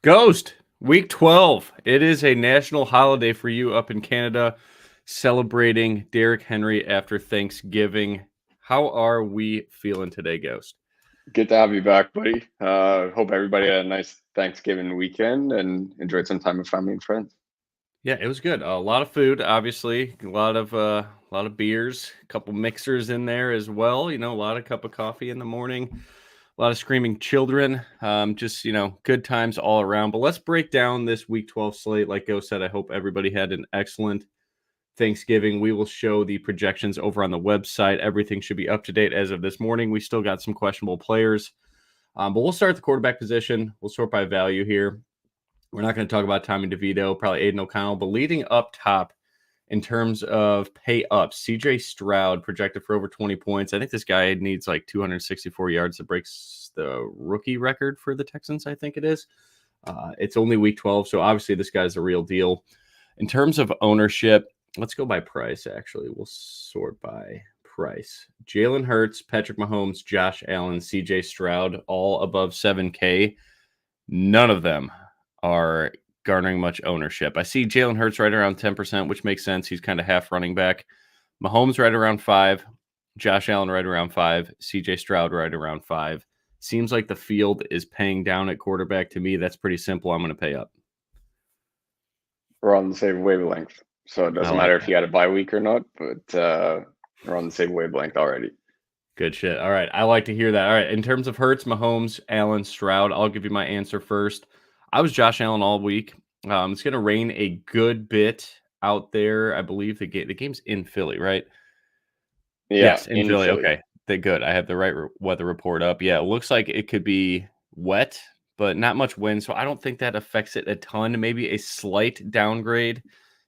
Ghost, week 12. It is a national holiday for you up in Canada, celebrating Derrick Henry after Thanksgiving. How are we feeling today, Ghost? Good to have you back, buddy. Hope everybody had a nice Thanksgiving weekend and enjoyed some time with family and friends. Yeah, it was good. A lot of food, obviously. A lot of beers, a couple mixers in there as well. A lot of cup of coffee in the morning. A lot of screaming children. Just good times all around. But let's break down this week 12 slate. Like Ghost said, I hope everybody had an excellent Thanksgiving. We will show the projections over on the website. Everything should be up to date as of this morning. We still got some questionable players, but we'll start at the quarterback position. We'll sort by value here. We're not going to talk about Tommy DeVito, probably Aiden O'Connell, but leading up top in terms of pay ups, CJ Stroud projected for over 20 points. I think this guy needs like 264 yards to break the rookie record for the Texans, I think it is. It's only week 12, so obviously this guy's the real deal. In terms of ownership, let's go by price, actually. We'll sort by price. Jalen Hurts, Patrick Mahomes, Josh Allen, CJ Stroud, all above 7K. None of them are garnering much ownership. I see Jalen Hurts right around 10%, which makes sense. He's kind of half running back. Mahomes right around 5. Josh Allen right around 5. CJ Stroud right around 5. Seems like the field is paying down at quarterback. To me, that's pretty simple. I'm going to pay up. We're on the same wavelength. So it doesn't matter if you had a bye week or not, but we're on the same wavelength already. Good shit. All right. I like to hear that. All right. In terms of Hurts, Mahomes, Allen, Stroud, I'll give you my answer first. I was Josh Allen all week. It's going to rain a good bit out there. I believe the game's in Philly, right? Yeah, yes, in Philly. Okay. Good. I have the right weather report up. Yeah, it looks like it could be wet, but not much wind. So I don't think that affects it a ton. Maybe a slight downgrade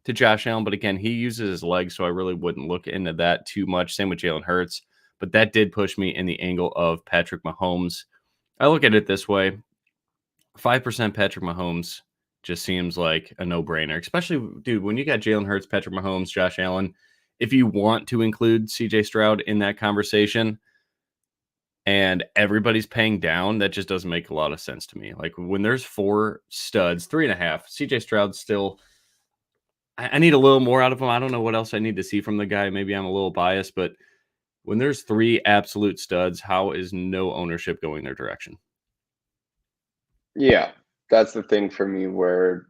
to Josh Allen. But again, he uses his legs, so I really wouldn't look into that too much. Same with Jalen Hurts. But that did push me in the angle of Patrick Mahomes. I look at it this way. 5% Patrick Mahomes just seems like a no-brainer, especially, dude, when you got Jalen Hurts, Patrick Mahomes, Josh Allen. If you want to include CJ Stroud in that conversation and everybody's paying down, that just doesn't make a lot of sense to me. Like when there's 4 studs, 3.5, CJ Stroud still, I need a little more out of him. I don't know what else I need to see from the guy. Maybe I'm a little biased, but when there's 3 absolute studs, how is no ownership going their direction? Yeah, that's the thing for me where,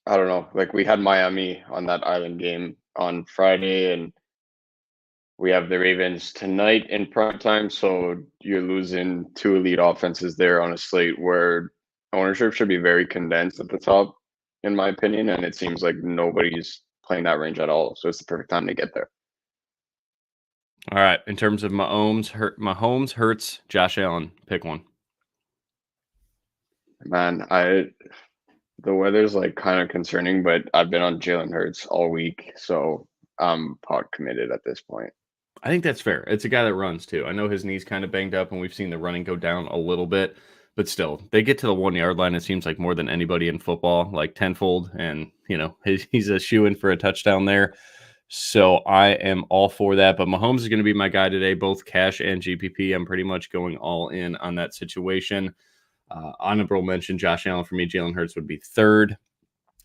I don't know, like we had Miami on that island game on Friday and we have the Ravens tonight in prime time. So you're losing 2 elite offenses there on a slate where ownership should be very condensed at the top, in my opinion. And it seems like nobody's playing that range at all. So it's the perfect time to get there. All right. In terms of Mahomes, Hurts, Josh Allen, pick one. Man, the weather's like kind of concerning, but I've been on Jalen Hurts all week, so I'm pot committed at this point. I think that's fair. It's a guy that runs too. I know his knee's kind of banged up, and we've seen the running go down a little bit, but still, they get to the 1-yard line. It seems like more than anybody in football, like tenfold, and he's a shoo-in for a touchdown there. So I am all for that. But Mahomes is going to be my guy today, both cash and GPP. I'm pretty much going all in on that situation. Honorable mention, Josh Allen for me. Jalen Hurts would be third.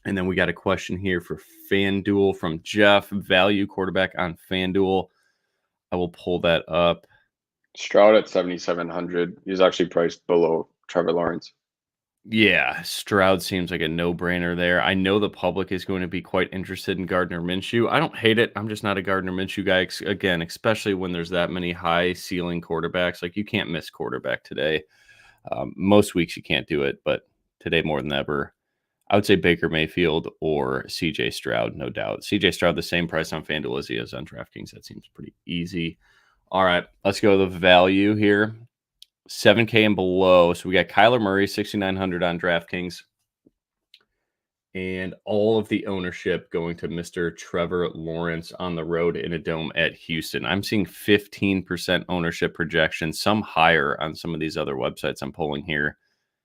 And then we got a question here for FanDuel from Jeff. Value quarterback on FanDuel. I will pull that up. Stroud at 7,700. He's actually priced below Trevor Lawrence. Yeah, Stroud seems like a no-brainer there. I know the public is going to be quite interested in Gardner Minshew. I don't hate it. I'm just not a Gardner Minshew guy. Again, especially when there's that many high-ceiling quarterbacks. Like, you can't miss quarterback today. Most weeks you can't do it, but today more than ever. I would say Baker Mayfield or CJ Stroud, no doubt. CJ Stroud, the same price on FanDuel as he is on DraftKings. That seems pretty easy. All right, let's go to the value here. 7K and below. So we got Kyler Murray, 6,900 on DraftKings. And all of the ownership going to Mr. Trevor Lawrence on the road in a dome at Houston. I'm seeing 15% ownership projection, some higher on some of these other websites I'm pulling here.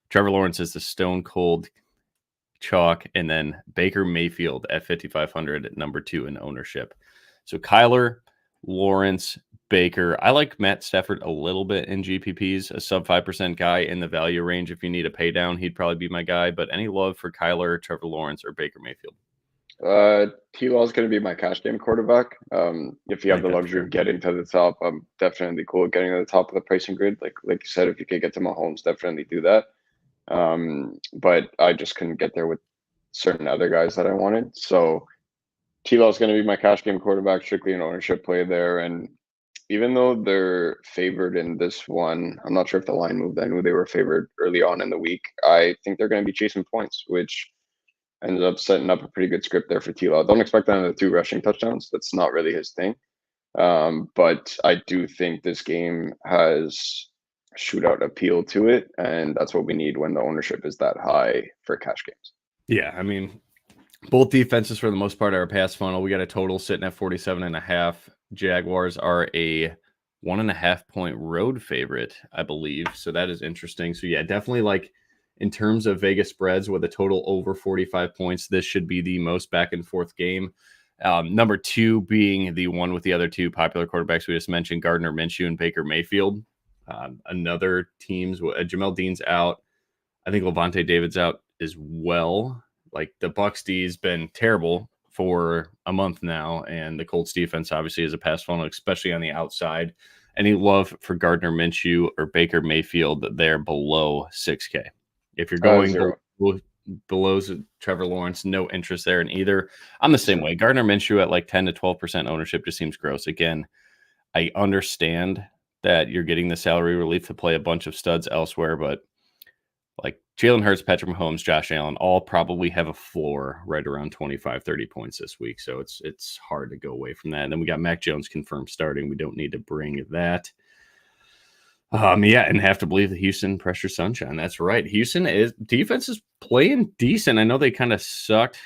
Trevor Lawrence is the stone cold chalk, and then Baker Mayfield at 5,500 at number 2 in ownership. So Kyler, Lawrence, Baker. I like Matt Stafford a little bit in GPPs, a sub 5% guy in the value range. If you need a pay down, he'd probably be my guy. But any love for Kyler, Trevor Lawrence, or Baker Mayfield? T-Law is going to be my cash game quarterback. If you I have think the that's luxury fair. of getting to the top, I'm definitely cool with getting to the top of the pricing grid. Like you said, if you could get to Mahomes, definitely do that. But I just couldn't get there with certain other guys that I wanted. So T-Law is going to be my cash game quarterback, strictly an ownership play there. And even though they're favored in this one, I'm not sure if the line moved. I knew they were favored early on in the week. I think they're going to be chasing points, which ended up setting up a pretty good script there for T-Law. Don't expect another 2 rushing touchdowns. That's not really his thing. But I do think this game has shootout appeal to it, and that's what we need when the ownership is that high for cash games. Yeah, I mean, both defenses for the most part are a pass funnel. We got a total sitting at 47.5. Jaguars are a 1.5 point road favorite, I believe. So that is interesting. So yeah, definitely like in terms of Vegas spreads with a total over 45 points, this should be the most back and forth game. Number 2 being the one with the other 2 popular quarterbacks we just mentioned, Gardner Minshew and Baker Mayfield. Another team's Jamel Dean's out. I think Levante David's out as well. Like the Bucs D's been terrible for a month now, and the Colts defense obviously is a pass funnel, especially on the outside. Any love for Gardner Minshew or Baker Mayfield? They're below 6K. If you're going 0. below Trevor Lawrence, no interest there in either. I'm the same way. Gardner Minshew at like 10 to 12% ownership just seems gross. Again, I understand that you're getting the salary relief to play a bunch of studs elsewhere, but like Jalen Hurts, Patrick Mahomes, Josh Allen all probably have a floor right around 25, 30 points this week. So it's hard to go away from that. And then we got Mac Jones confirmed starting. We don't need to bring that. Yeah, and have to believe the Houston pressure sunshine. That's right. Defense is playing decent. I know they kind of sucked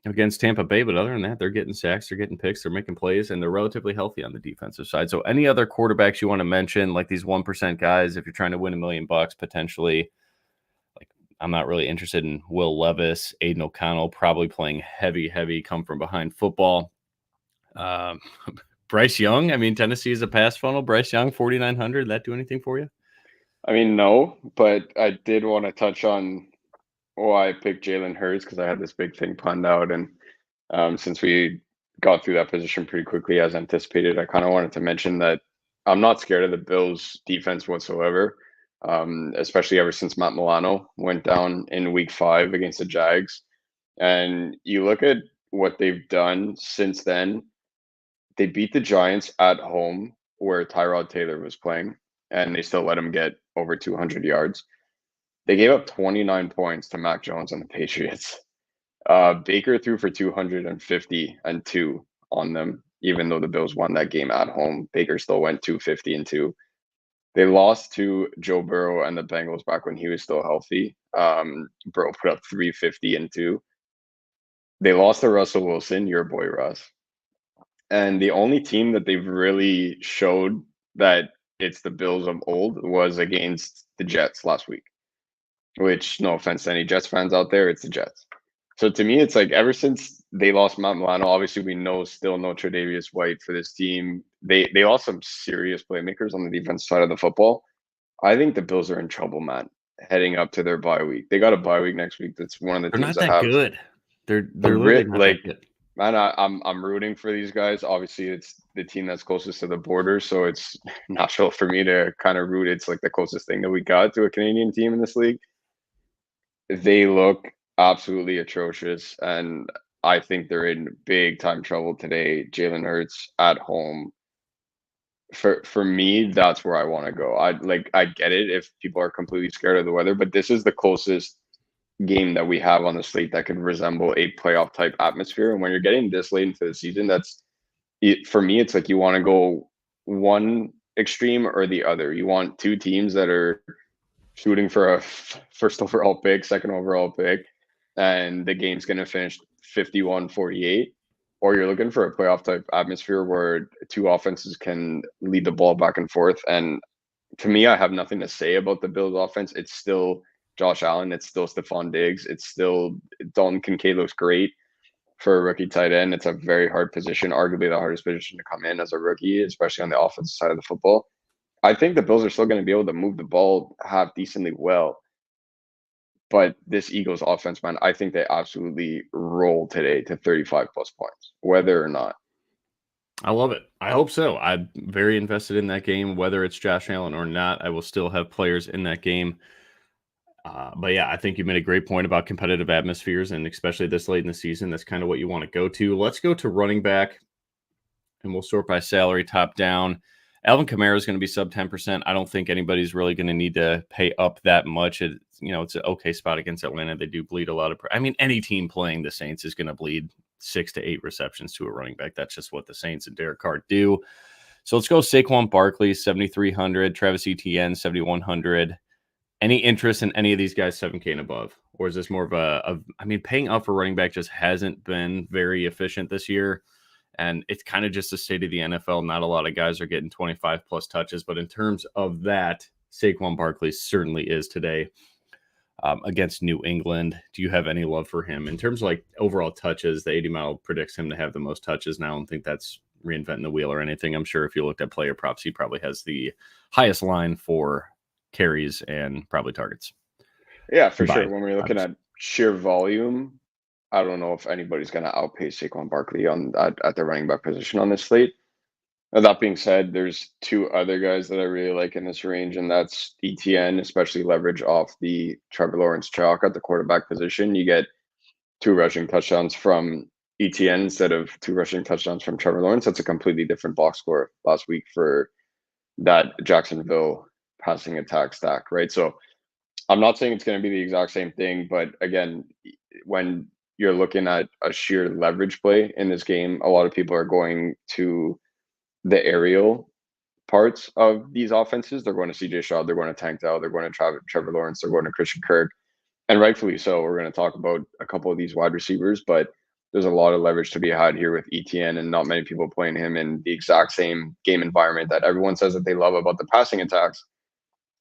against Tampa Bay, but other than that, they're getting sacks, they're getting picks, they're making plays, and they're relatively healthy on the defensive side. So any other quarterbacks you want to mention, like these 1% guys, if you're trying to win $1 million potentially? I'm not really interested in Will Levis, Aiden O'Connell, probably playing heavy come from behind football. Bryce Young, I mean, Tennessee is a pass funnel. Bryce Young, 4,900. That do anything for you? I mean, no, but I did want to touch on why I picked Jalen Hurts because I had this big thing planned out. And since we got through that position pretty quickly as anticipated, I kind of wanted to mention that I'm not scared of the Bills' defense whatsoever. Especially ever since Matt Milano went down in week 5 against the Jags. And you look at what they've done since then. They beat the Giants at home where Tyrod Taylor was playing, and they still let him get over 200 yards. They gave up 29 points to Mac Jones and the Patriots. Baker threw for 250 and 2 on them, even though the Bills won that game at home. Baker still went 250 and 2. They lost to Joe Burrow and the Bengals back when he was still healthy. Burrow put up 350 and 2. They lost to Russell Wilson, your boy Russ. And the only team that they've really showed that it's the Bills of old was against the Jets last week, which, no offense to any Jets fans out there, it's the Jets. So to me, it's like ever since they lost Matt Milano, obviously we know still no Tre'Davious White for this team. They lost some serious playmakers on the defense side of the football. I think the Bills are in trouble, man, heading up to their bye week. They got a bye week next week. That's one of the They're teams not that that have good. They're the literally not like. that good. Man, I'm rooting for these guys. Obviously, it's the team that's closest to the border, so it's natural for me to kind of root. It's like the closest thing that we got to a Canadian team in this league. They look absolutely atrocious, and I think they're in big time trouble today. Jalen Hurts at home. For me, that's where I want to go. I get it if people are completely scared of the weather, but this is the closest game that we have on the slate that could resemble a playoff type atmosphere. And when you're getting this late into the season, that's it. For me, it's like you want to go one extreme or the other. You want 2 teams that are shooting for a first overall pick, second overall pick, and the game's going to finish 51-48. Or you're looking for a playoff type atmosphere where 2 offenses can lead the ball back and forth. And to me, I have nothing to say about the Bills offense. It's still Josh Allen. It's still Stephon Diggs. It's still Dalton Kincaid looks great. for a rookie tight end. It's a very hard position, arguably the hardest position to come in as a rookie, especially on the offensive side of the football. I think the Bills are still going to be able to move the ball half decently well. But this Eagles offense, man, I think they absolutely roll today to 35 plus points, whether or not. I love it. I hope so. I'm very invested in that game, whether it's Josh Allen or not. I will still have players in that game. But yeah, I think you made a great point about competitive atmospheres, and especially this late in the season, that's kind of what you want to go to. Let's go to running back, and we'll sort by salary top down. Alvin Kamara is going to be sub 10%. I don't think anybody's really going to need to pay up that much. It's an okay spot against Atlanta. They do bleed a lot of. Any team playing the Saints is going to bleed 6 to 8 receptions to a running back. That's just what the Saints and Derek Carr do. So let's go Saquon Barkley, 7,300. Travis Etienne, 7,100. Any interest in any of these guys 7K and above? Or is this more of paying up for running back just hasn't been very efficient this year. And it's kind of just the state of the NFL. Not a lot of guys are getting 25 plus touches. But in terms of that, Saquon Barkley certainly is today against New England. Do you have any love for him? In terms of like overall touches, the 80 mile predicts him to have the most touches. Now I don't think that's reinventing the wheel or anything. I'm sure if you looked at player props, he probably has the highest line for carries and probably targets. Yeah, for sure. When we're looking at sheer volume, I don't know if anybody's going to outpace Saquon Barkley at the running back position on this slate. Now, that being said, there's two other guys that I really like in this range, and that's ETN, especially leverage off the Trevor Lawrence chalk at the quarterback position. You get 2 rushing touchdowns from ETN instead of 2 rushing touchdowns from Trevor Lawrence. That's a completely different box score last week for that Jacksonville passing attack stack, right? So I'm not saying it's going to be the exact same thing, but again, when you're looking at a sheer leverage play in this game, a lot of people are going to the aerial parts of these offenses. They're going to CJ Stroud, they're going to Tank Dell, they're going to Trevor Lawrence, they're going to Christian Kirk, and rightfully so. We're going to talk about a couple of these wide receivers, but there's a lot of leverage to be had here with ETN, and not many people playing him in the exact same game environment that everyone says that they love about the passing attacks.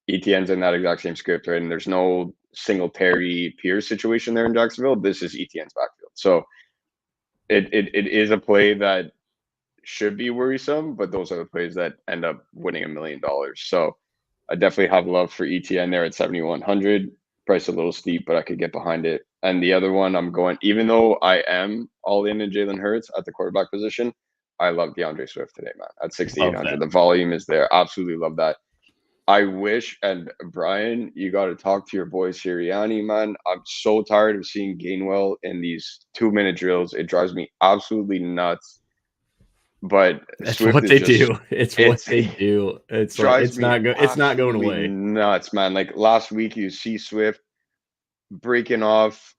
ETN's in that exact same script, right? And there's no Singletary Pierce situation there in Jacksonville. This is ETN's backfield. So it is a play that should be worrisome, but those are the plays that end up winning $1 million. So I definitely have love for ETN there at 7,100. Price a little steep, but I could get behind it. And the other one I'm going, even though I am all in Jalen Hurts at the quarterback position, I love DeAndre Swift today, man. At 6,800. The volume is there. Absolutely love that. I wish, and Brian, you got to talk to your boy Sirianni, man. I'm so tired of seeing Gainwell in these 2-minute drills. It drives me absolutely nuts. But that's Swift what they do. It's what they do. It's like, it's not good. It's not going away. Nuts, man. Like last week, you see Swift breaking off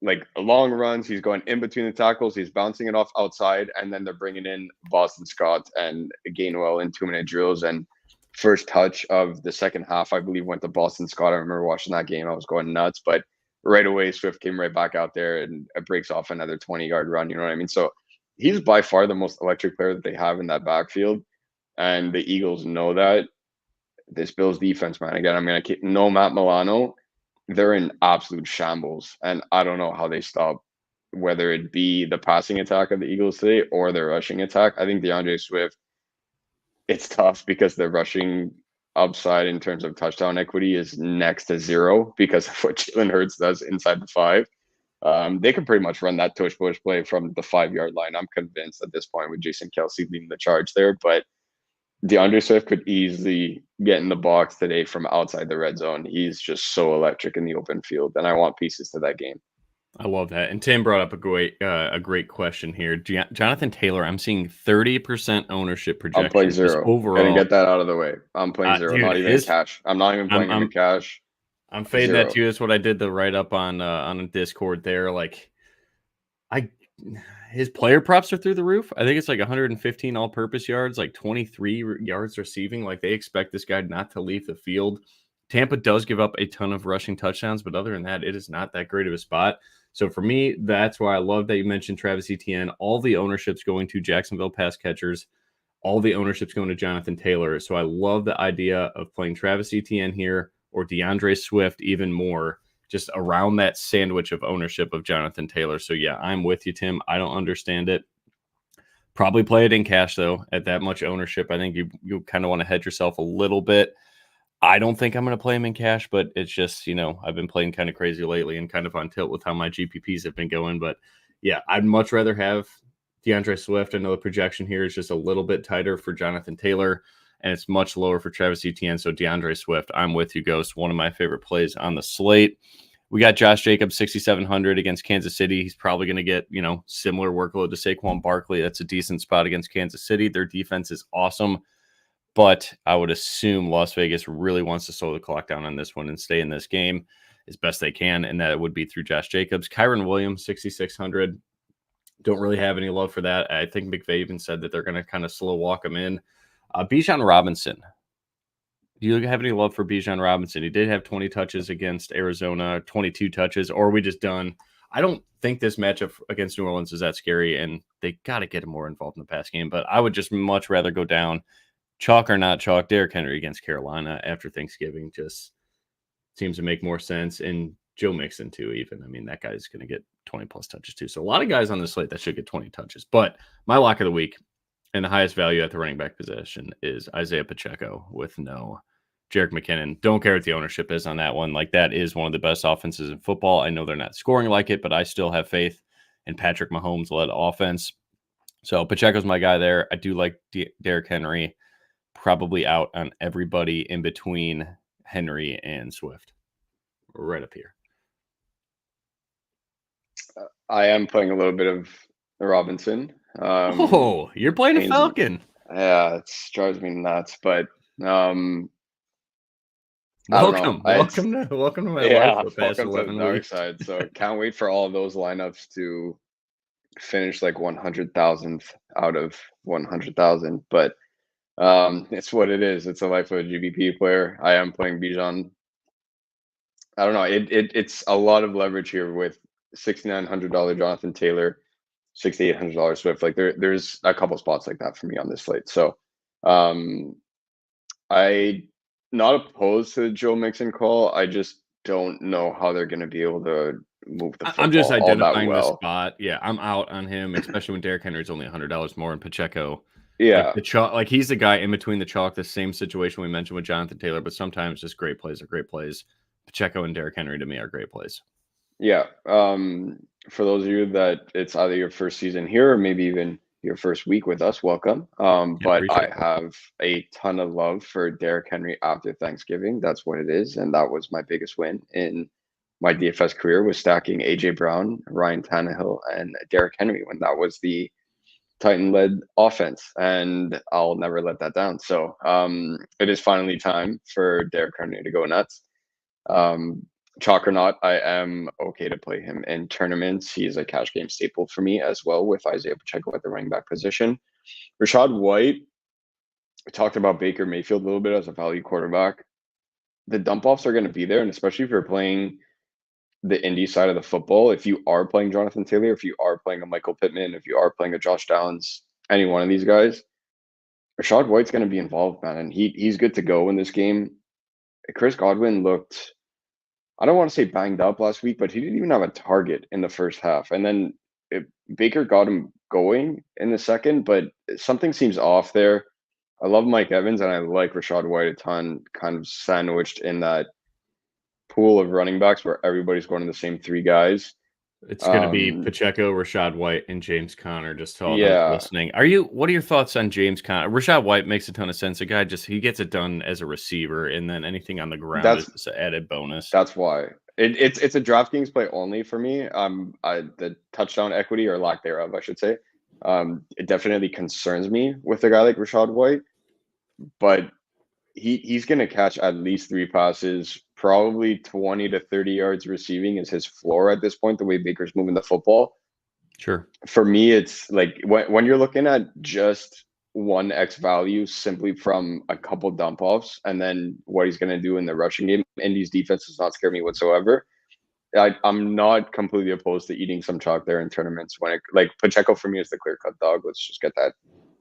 like long runs. He's going in between the tackles. He's bouncing it off outside, and then they're bringing in Boston Scott and Gainwell in 2-minute drills. And first touch of the second half, I believe, went to Boston Scott. I remember watching that game. I was going nuts, but right away, Swift came right back out there and it breaks off another 20-yard run. You know what I mean? So he's by far the most electric player that they have in that backfield. And the Eagles know that. This Bills defense, man, again, I'm going to keep no Matt Milano. They're in absolute shambles. And I don't know how they stop, whether it be the passing attack of the Eagles today or their rushing attack. I think DeAndre Swift, it's tough because the rushing upside in terms of touchdown equity is next to zero because of what Jalen Hurts does inside the 5. They can pretty much run that tush-push play from the 5-yard line. I'm convinced at this point with Jason Kelce leading the charge there. But DeAndre Swift could easily get in the box today from outside the red zone. He's just so electric in the open field, and I want pieces to that game. I love that. And Tim brought up a great question here. Jonathan Taylor, I'm seeing 30% ownership projection. I'm playing 0. Overall. Gonna get that out of the way. I'm playing 0, not even in cash. I'm not even playing in cash. I'm fading that too. That's what I did the write up on a Discord there. Like, his player props are through the roof. I think it's like 115 all-purpose yards, like 23 yards receiving. Like, they expect this guy not to leave the field. Tampa does give up a ton of rushing touchdowns, but other than that, it is not that great of a spot. So for me, that's why I love that you mentioned Travis Etienne. All the ownership's going to Jacksonville pass catchers. All the ownership's going to Jonathan Taylor. So I love the idea of playing Travis Etienne here or DeAndre Swift even more just around that sandwich of ownership of Jonathan Taylor. So yeah, I'm with you, Tim. I don't understand it. Probably play it in cash though. At that much ownership, I think you kind of want to hedge yourself a little bit. I don't think I'm going to play him in cash, but it's just, I've been playing kind of crazy lately and kind of on tilt with how my GPPs have been going. But yeah, I'd much rather have DeAndre Swift. I know the projection here is just a little bit tighter for Jonathan Taylor, and it's much lower for Travis Etienne. So DeAndre Swift, I'm with you, Ghost. One of my favorite plays on the slate. We got Josh Jacobs, 6,700 against Kansas City. He's probably going to get, similar workload to Saquon Barkley. That's a decent spot against Kansas City. Their defense is awesome. But I would assume Las Vegas really wants to slow the clock down on this one and stay in this game as best they can, and that would be through Josh Jacobs. Kyron Williams, 6,600. Don't really have any love for that. I think McVay even said that they're going to kind of slow walk him in. Bijan Robinson. Do you have any love for Bijan Robinson? He did have 20 touches against Arizona, 22 touches, or are we just done? I don't think this matchup against New Orleans is that scary, and they got to get him more involved in the pass game, but I would just much rather go down. Chalk or not chalk, Derrick Henry against Carolina after Thanksgiving just seems to make more sense. And Joe Mixon, too, even. I mean, that guy's going to get 20-plus touches, too. So a lot of guys on the slate that should get 20 touches. But my lock of the week and the highest value at the running back position is Isaiah Pacheco with no Jerick McKinnon. Don't care what the ownership is on that one. Like, that is one of the best offenses in football. I know they're not scoring like it, but I still have faith in Patrick Mahomes-led offense. So Pacheco's my guy there. I do like Derrick Henry. Probably out on everybody in between Henry and Swift. Right up here. I am playing a little bit of Robinson. You're playing a Falcon. Yeah, it drives me nuts. But welcome to my life the past 11 to the weeks. Dark side. So can't wait for all of those lineups to finish like 100,000th out of 100,000. But it's what it is. It's a life of a GBP player. I am playing Bijan. I don't know. It's a lot of leverage here with $6,900 Jonathan Taylor, $6,800 Swift. Like there's a couple spots like that for me on this slate. So I not opposed to the Joe Mixon call. I just don't know how they're going to be able to move the football. I'm just identifying the spot. Yeah, I'm out on him, especially when Derrick Henry's only $100 more and Pacheco. Yeah, like he's the guy in between the chalk. The same situation we mentioned with Jonathan Taylor, but sometimes just great plays are great plays. Pacheco and Derrick Henry to me are great plays. Yeah. For those of you that it's either your first season here or maybe even your first week with us, welcome. But I have a ton of love for Derrick Henry after Thanksgiving. That's what it is. And that was my biggest win in my DFS career, was stacking AJ Brown, Ryan Tannehill, and Derrick Henry when that was the Titan-led offense. And I'll never let that down. So it is finally time for Derrick Henry to go nuts. Chalk or not, I am okay to play him in tournaments. He's a cash game staple for me as well, with Isaiah Pacheco at the running back position. Rachaad White, we talked about Baker Mayfield a little bit as a value quarterback. The dump offs are going to be there, and especially if you're playing the Indy side of the football, if you are playing Jonathan Taylor, if you are playing a Michael Pittman, if you are playing a Josh Downs, any one of these guys, Rachaad White's going to be involved, man, and he's good to go in this game. Chris Godwin looked, I don't want to say banged up last week, but he didn't even have a target in the first half. And then Baker got him going in the second, but something seems off there. I love Mike Evans, and I like Rachaad White a ton, kind of sandwiched in that pool of running backs where everybody's going to the same three guys. It's going to be Pacheco, Rachaad White, and James Conner, just to all those listening. What are your thoughts on James Conner? Rachaad White makes a ton of sense. A guy he gets it done as a receiver, and then anything on the ground is just an added bonus. That's why. It's a DraftKings play only for me. The touchdown equity, or lack thereof, I should say. It definitely concerns me with a guy like Rachaad White, but he's going to catch at least 3 passes, probably 20 to 30 yards receiving is his floor at this point, the way Baker's moving the football. Sure. For me, it's like when you're looking at just 1x value simply from a couple dump offs and then what he's going to do in the rushing game, Indy's defense does not scare me whatsoever. I'm not completely opposed to eating some chalk there in tournaments. Like Pacheco for me is the clear cut dog. Let's just get that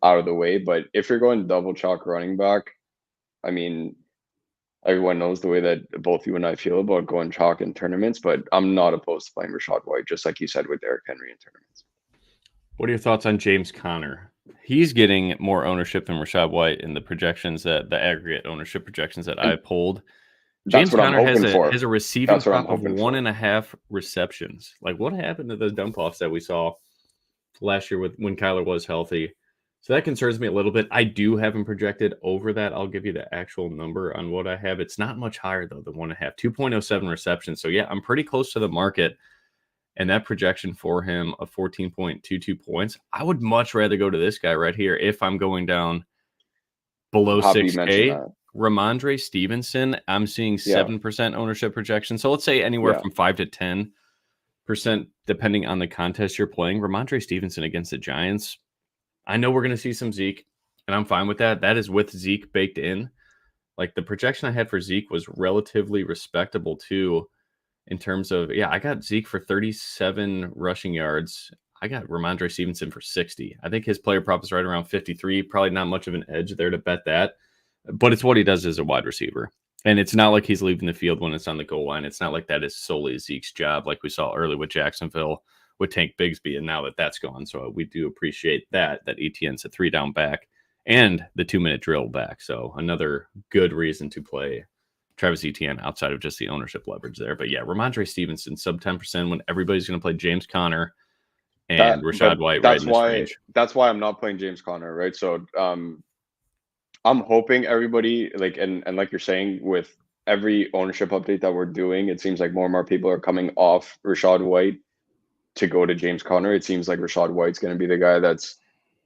out of the way. But if you're going double chalk running back, I mean, everyone knows the way that both you and I feel about going chalk in tournaments, but I'm not opposed to playing Rachaad White, just like you said with Derrick Henry in tournaments. What are your thoughts on James Conner? He's getting more ownership than Rachaad White in the projections that the aggregate ownership projections that I pulled. James Conner has a receiving prop of 1.5 receptions. Like, what happened to the dump offs that we saw last year when Kyler was healthy? So that concerns me a little bit. I do have him projected over that. I'll give you the actual number on what I have. It's not much higher, though, than 1.5, 2.07 receptions. So, yeah, I'm pretty close to the market. And that projection for him of 14.22 points, I would much rather go to this guy right here if I'm going down below 6K. Ramondre Stevenson, I'm seeing 7% ownership projection. So let's say anywhere from 5 to 10%, depending on the contest you're playing. Ramondre Stevenson against the Giants, I know we're going to see some Zeke, and I'm fine with that. That is with Zeke baked in. Like, the projection I had for Zeke was relatively respectable too, in terms of, I got Zeke for 37 rushing yards. I got Ramondre Stevenson for 60. I think his player prop is right around 53. Probably not much of an edge there to bet that. But it's what he does as a wide receiver. And it's not like he's leaving the field when it's on the goal line. It's not like that is solely Zeke's job, like we saw early with Jacksonville, with Tank Bigsby, and now that's gone. So we do appreciate that Etienne's a 3-down back and the 2-minute drill back. So another good reason to play Travis Etienne outside of just the ownership leverage there. But yeah, Ramondre Stevenson, sub 10% when everybody's going to play James Conner and Rachaad White right in this range. That's why I'm not playing James Conner, right? So I'm hoping everybody, and like you're saying, with every ownership update that we're doing, it seems like more and more people are coming off Rachaad White to go to James Conner. It seems like Rachaad White's going to be the guy that's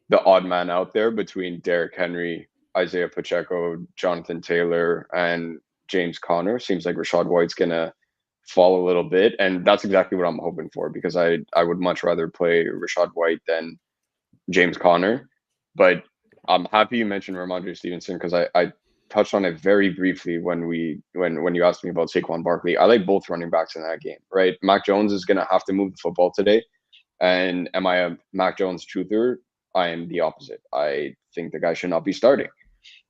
the odd man out there between Derrick Henry, Isaiah Pacheco, Jonathan Taylor, and James Conner. Seems like Rachaad White's going to fall a little bit, and that's exactly what I'm hoping for, because I would much rather play Rachaad White than James Conner. But I'm happy you mentioned Ramondre Stevenson, because I touched on it very briefly when you asked me about Saquon Barkley. I like both running backs in that game, right? Mac Jones is going to have to move the football today. And am I a Mac Jones truther? I am the opposite. I think the guy should not be starting.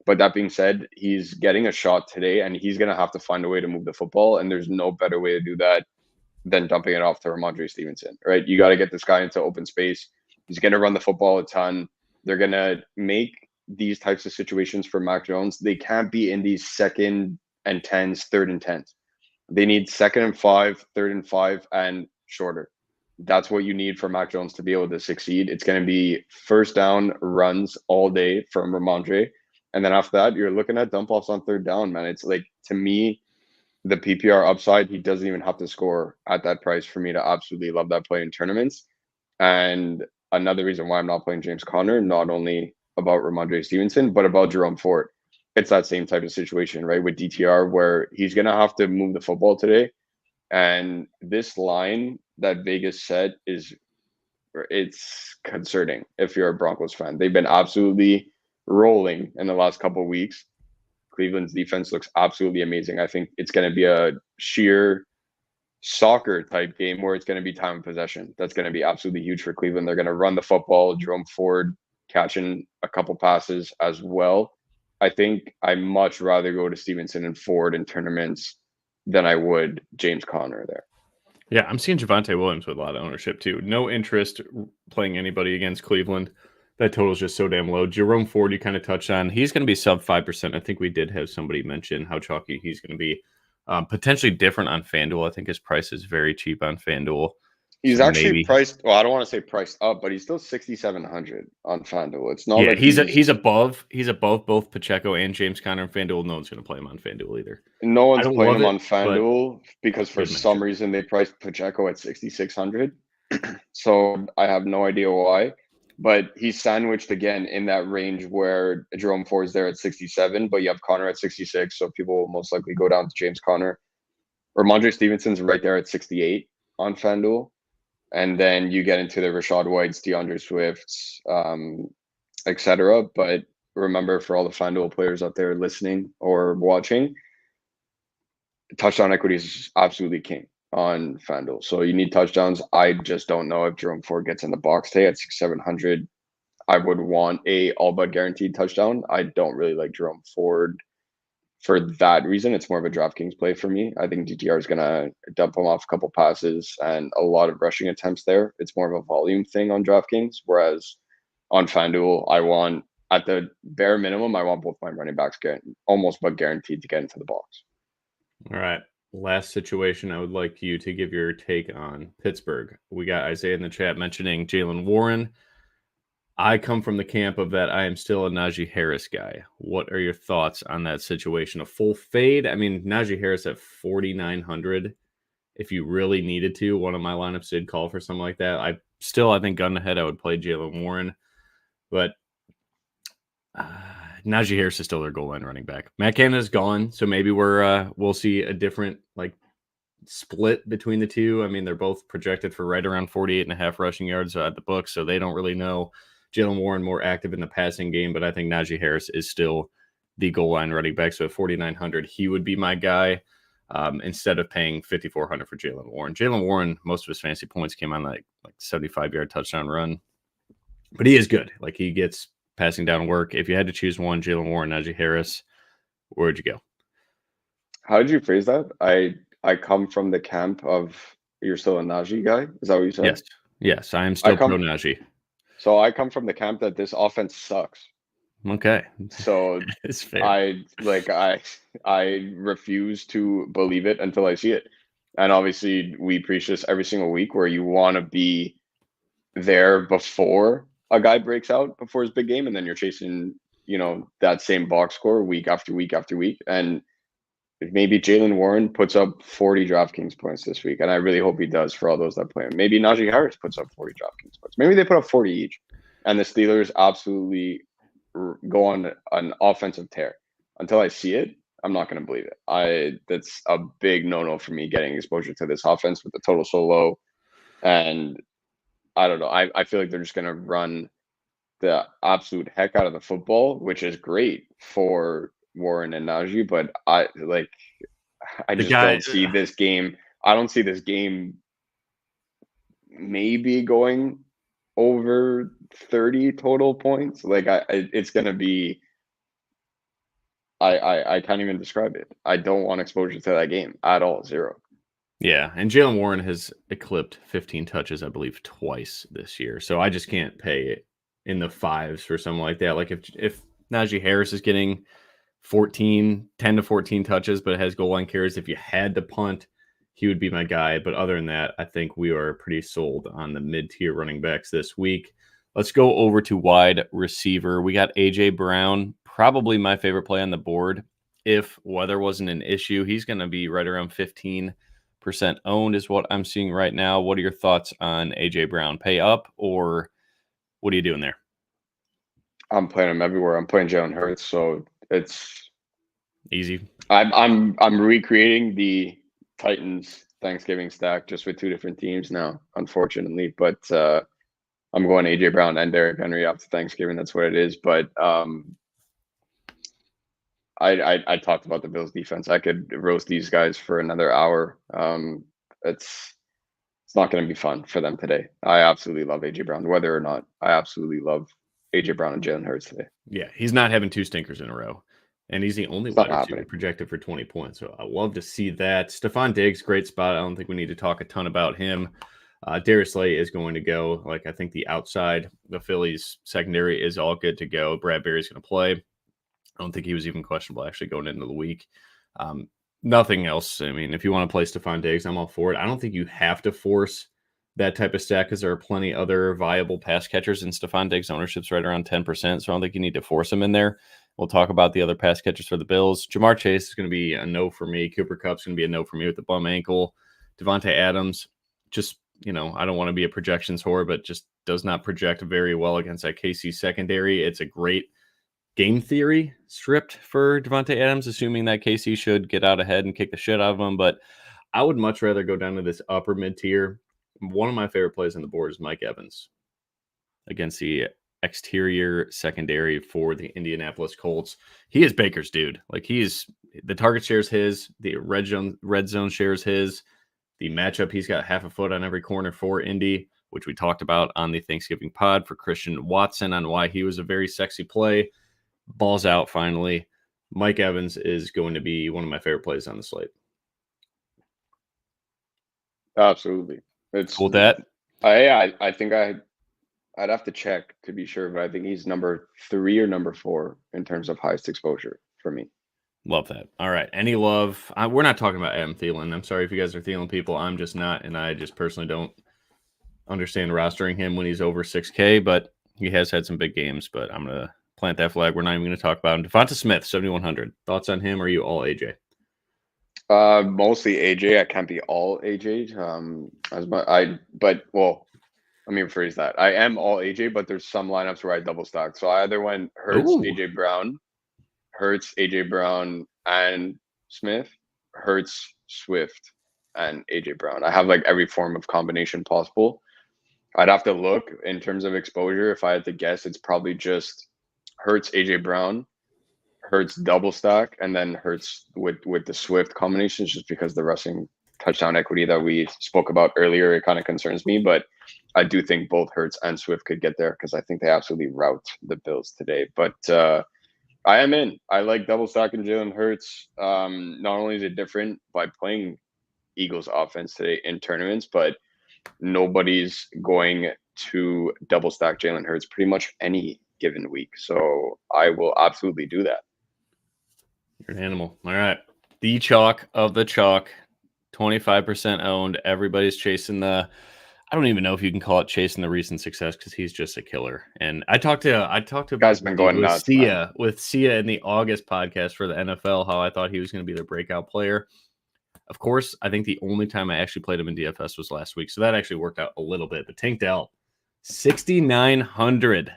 But that being said, he's getting a shot today, and he's going to have to find a way to move the football. And there's no better way to do that than dumping it off to Ramondre Stevenson, right? You got to get this guy into open space. He's going to run the football a ton. They're going to make these types of situations for Mac Jones. They can't be in these 2nd and 10s, 3rd and 10s. They need 2nd and 5, 3rd and 5, and shorter. That's what you need for Mac Jones to be able to succeed. It's going to be first down runs all day from Ramondre. And then after that, you're looking at dump offs on 3rd down, man. It's like, to me, the PPR upside, he doesn't even have to score at that price for me to absolutely love that play in tournaments. And another reason why I'm not playing James Conner, not only about Ramondre Stevenson, but about Jerome Ford. It's that same type of situation, right? With DTR, where he's going to have to move the football today. And this line that Vegas set it's concerning if you're a Broncos fan. They've been absolutely rolling in the last couple of weeks. Cleveland's defense looks absolutely amazing. I think it's going to be a sheer soccer type game where it's going to be time of possession. That's going to be absolutely huge for Cleveland. They're going to run the football. Jerome Ford catching a couple passes as well. I think I'd much rather go to Stevenson and Ford in tournaments than I would James Conner there. Yeah, I'm seeing Javonte Williams with a lot of ownership too. No interest playing anybody against Cleveland. That total is just so damn low. Jerome Ford, you kind of touched on. He's going to be sub 5%. I think we did have somebody mention how chalky he's going to be. Potentially different on FanDuel. I think his price is very cheap on FanDuel. He's actually priced. Well, I don't want to say priced up, but he's still 6,700 on FanDuel. It's not. Yeah, like he's above both Pacheco and James Conner on FanDuel. No one's going to play him on FanDuel either. No one's playing him on FanDuel because for some reason they priced Pacheco at 6,600. So I have no idea why, but he's sandwiched again in that range where Jerome Ford's there at 67, but you have Conner at 66. So people will most likely go down to James Conner. Ramondre Stevenson's right there at 68 on FanDuel. And then you get into the Rachaad Whites, DeAndre Swifts, etc. But remember, for all the FanDuel players out there listening or watching, touchdown equity is absolutely king on FanDuel. So you need touchdowns. I just don't know if Jerome Ford gets in the box today at 6,700. I would want a all but guaranteed touchdown. I don't really like Jerome Ford for that reason, it's more of a DraftKings play for me. I think DTR is going to dump him off a couple passes and a lot of rushing attempts there. It's more of a volume thing on DraftKings, whereas on FanDuel, I want, at the bare minimum, I want both my running backs almost but guaranteed to get into the box. All right. Last situation I would like you to give your take on Pittsburgh. We got Isaiah in the chat mentioning Jaylen Warren. I come from the camp of that I am still a Najee Harris guy. What are your thoughts on that situation? A full fade? I mean, Najee Harris at 4,900. If you really needed to, one of my lineups did call for something like that. I think gun ahead, I would play Jaylen Warren. But Najee Harris is still their goal line running back. Matt Canada is gone, so maybe we'll see a different split between the two. I mean, they're both projected for right around 48.5 rushing yards at the book, so they don't really know. Jaylen Warren more active in the passing game, but I think Najee Harris is still the goal line running back. So at 4,900, he would be my guy instead of paying 5,400 for Jaylen Warren. Jaylen Warren, most of his fantasy points came on like 75-yard touchdown run, but he is good. Like, he gets passing down work. If you had to choose one, Jaylen Warren, Najee Harris, where'd you go? How did you phrase that? I come from the camp of you're still a Najee guy. Is that what you said? Yes, I am still pro Najee. So I come from the camp that this offense sucks. Okay. So it's fair. I refuse to believe it until I see it. And obviously we preach this every single week where you want to be there before a guy breaks out before his big game, and then you're chasing, that same box score week after week after week. And maybe Jaylen Warren puts up 40 DraftKings points this week, and I really hope he does for all those that play him. Maybe Najee Harris puts up 40 DraftKings points. Maybe they put up 40 each, and the Steelers absolutely go on an offensive tear. Until I see it, I'm not going to believe it. That's a big no-no for me getting exposure to this offense with the total so low. And I don't know. I feel like they're just going to run the absolute heck out of the football, which is great for Warren and Najee, but I just don't see this game. I don't see this game maybe going over 30 total points. It's gonna be. I can't even describe it. I don't want exposure to that game at all. Zero. Yeah, and Jaylen Warren has eclipsed 15 touches, I believe, twice this year. So I just can't pay it in the fives for something like that. Like if Najee Harris is getting 10 to 14 touches, but has goal line carries, if you had to punt, he would be my guy. But other than that, I think we are pretty sold on the mid-tier running backs this week. Let's go over to wide receiver. We got A.J. Brown, probably my favorite play on the board. If weather wasn't an issue, he's going to be right around 15% owned is what I'm seeing right now. What are your thoughts on A.J. Brown? Pay up, or what are you doing there? I'm playing him everywhere. I'm playing Jalen Hurts, so it's easy. I'm recreating the Titans Thanksgiving stack just with two different teams now, unfortunately. But I'm going AJ Brown and Derrick Henry after Thanksgiving. That's what it is. But I talked about the Bills defense. I could roast these guys for another hour. It's not going to be fun for them today. I absolutely love AJ Brown, whether or not. I absolutely love AJ Brown and Jalen Hurts today. Yeah, he's not having two stinkers in a row. And he's the only wide receiver projected for 20 points. So I love to see that. Stephon Diggs, great spot. I don't think we need to talk a ton about him. Darius Slay is going to go. Like, I think the outside, the Phillies secondary is all good to go. Brad Berry's going to play. I don't think he was even questionable actually going into the week. Nothing else. I mean, if you want to play Stephon Diggs, I'm all for it. I don't think you have to force that type of stack because there are plenty other viable pass catchers, and Stephon Diggs ownership's right around 10%. So I don't think you need to force him in there. We'll talk about the other pass catchers for the Bills. Jamar Chase is going to be a no for me. Cooper Kupp's going to be a no for me with the bum ankle. Devontae Adams, just, I don't want to be a projections whore, but just does not project very well against that KC secondary. It's a great game theory stripped for Devontae Adams, assuming that KC should get out ahead and kick the shit out of him. But I would much rather go down to this upper mid tier. One of my favorite plays on the board is Mike Evans against the exterior secondary for the Indianapolis Colts. He is Baker's dude. Like, the target shares his, the red zone shares his, the matchup, he's got half a foot on every corner for Indy, which we talked about on the Thanksgiving pod for Christian Watson on why he was a very sexy play. Balls out finally. Mike Evans is going to be one of my favorite plays on the slate. Absolutely. It's Cool with that. I think I'd have to check to be sure, but I think he's number 3 or number 4 in terms of highest exposure for me. Love that. All right. Any love? We're not talking about Adam Thielen. I'm sorry if you guys are Thielen people. I'm just not, and I just personally don't understand rostering him when he's over 6K, but he has had some big games. But I'm going to plant that flag. We're not even going to talk about him. Devonta Smith, 7,100. Thoughts on him? Or are you all AJ? Mostly AJ. I can't be all AJ. Let me rephrase that. I am all AJ, but there's some lineups where I double stack. So I either went Hurts, AJ Brown, and Smith, Hurts, Swift, and AJ Brown. I have like every form of combination possible. I'd have to look in terms of exposure. If I had to guess, it's probably just Hurts, AJ Brown, Hurts double stack, and then Hurts with the Swift combinations, just because the rushing touchdown equity that we spoke about earlier, it kind of concerns me. But I do think both Hurts and Swift could get there because I think they absolutely rout the Bills today. But I am in. I like double stacking Jalen Hurts. Not only is it different by playing Eagles offense today in tournaments, but nobody's going to double stack Jalen Hurts pretty much any given week. So I will absolutely do that. You're an animal. All right. The chalk of the chalk, 25% owned. Everybody's chasing the, I don't even know if you can call it chasing the recent success because he's just a killer. And I talked to Guy's been going nuts, with Sia in the August podcast for the NFL, how I thought he was going to be their breakout player. Of course, I think the only time I actually played him in DFS was last week. So that actually worked out a little bit. But Tank Dell, 6,900.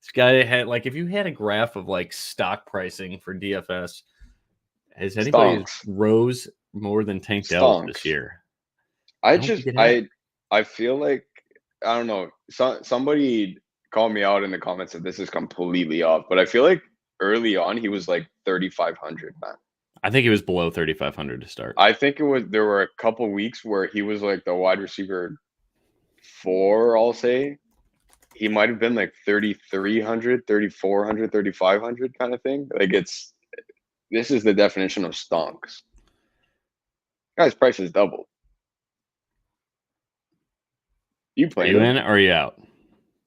This guy had, like, if you had a graph of like stock pricing for DFS, has anybody rose more than Tank Dell this year? I feel like, I don't know. Somebody called me out in the comments that this is completely off, but I feel like early on he was like 3,500, man. I think he was below 3,500 to start. I think there were a couple weeks where he was like the wide receiver 4, I'll say. He might have been like 3,300, 3,400, 3,500 kind of thing. Like this is the definition of stonks. Guy's price is doubled. You playing? Are you in or are you out?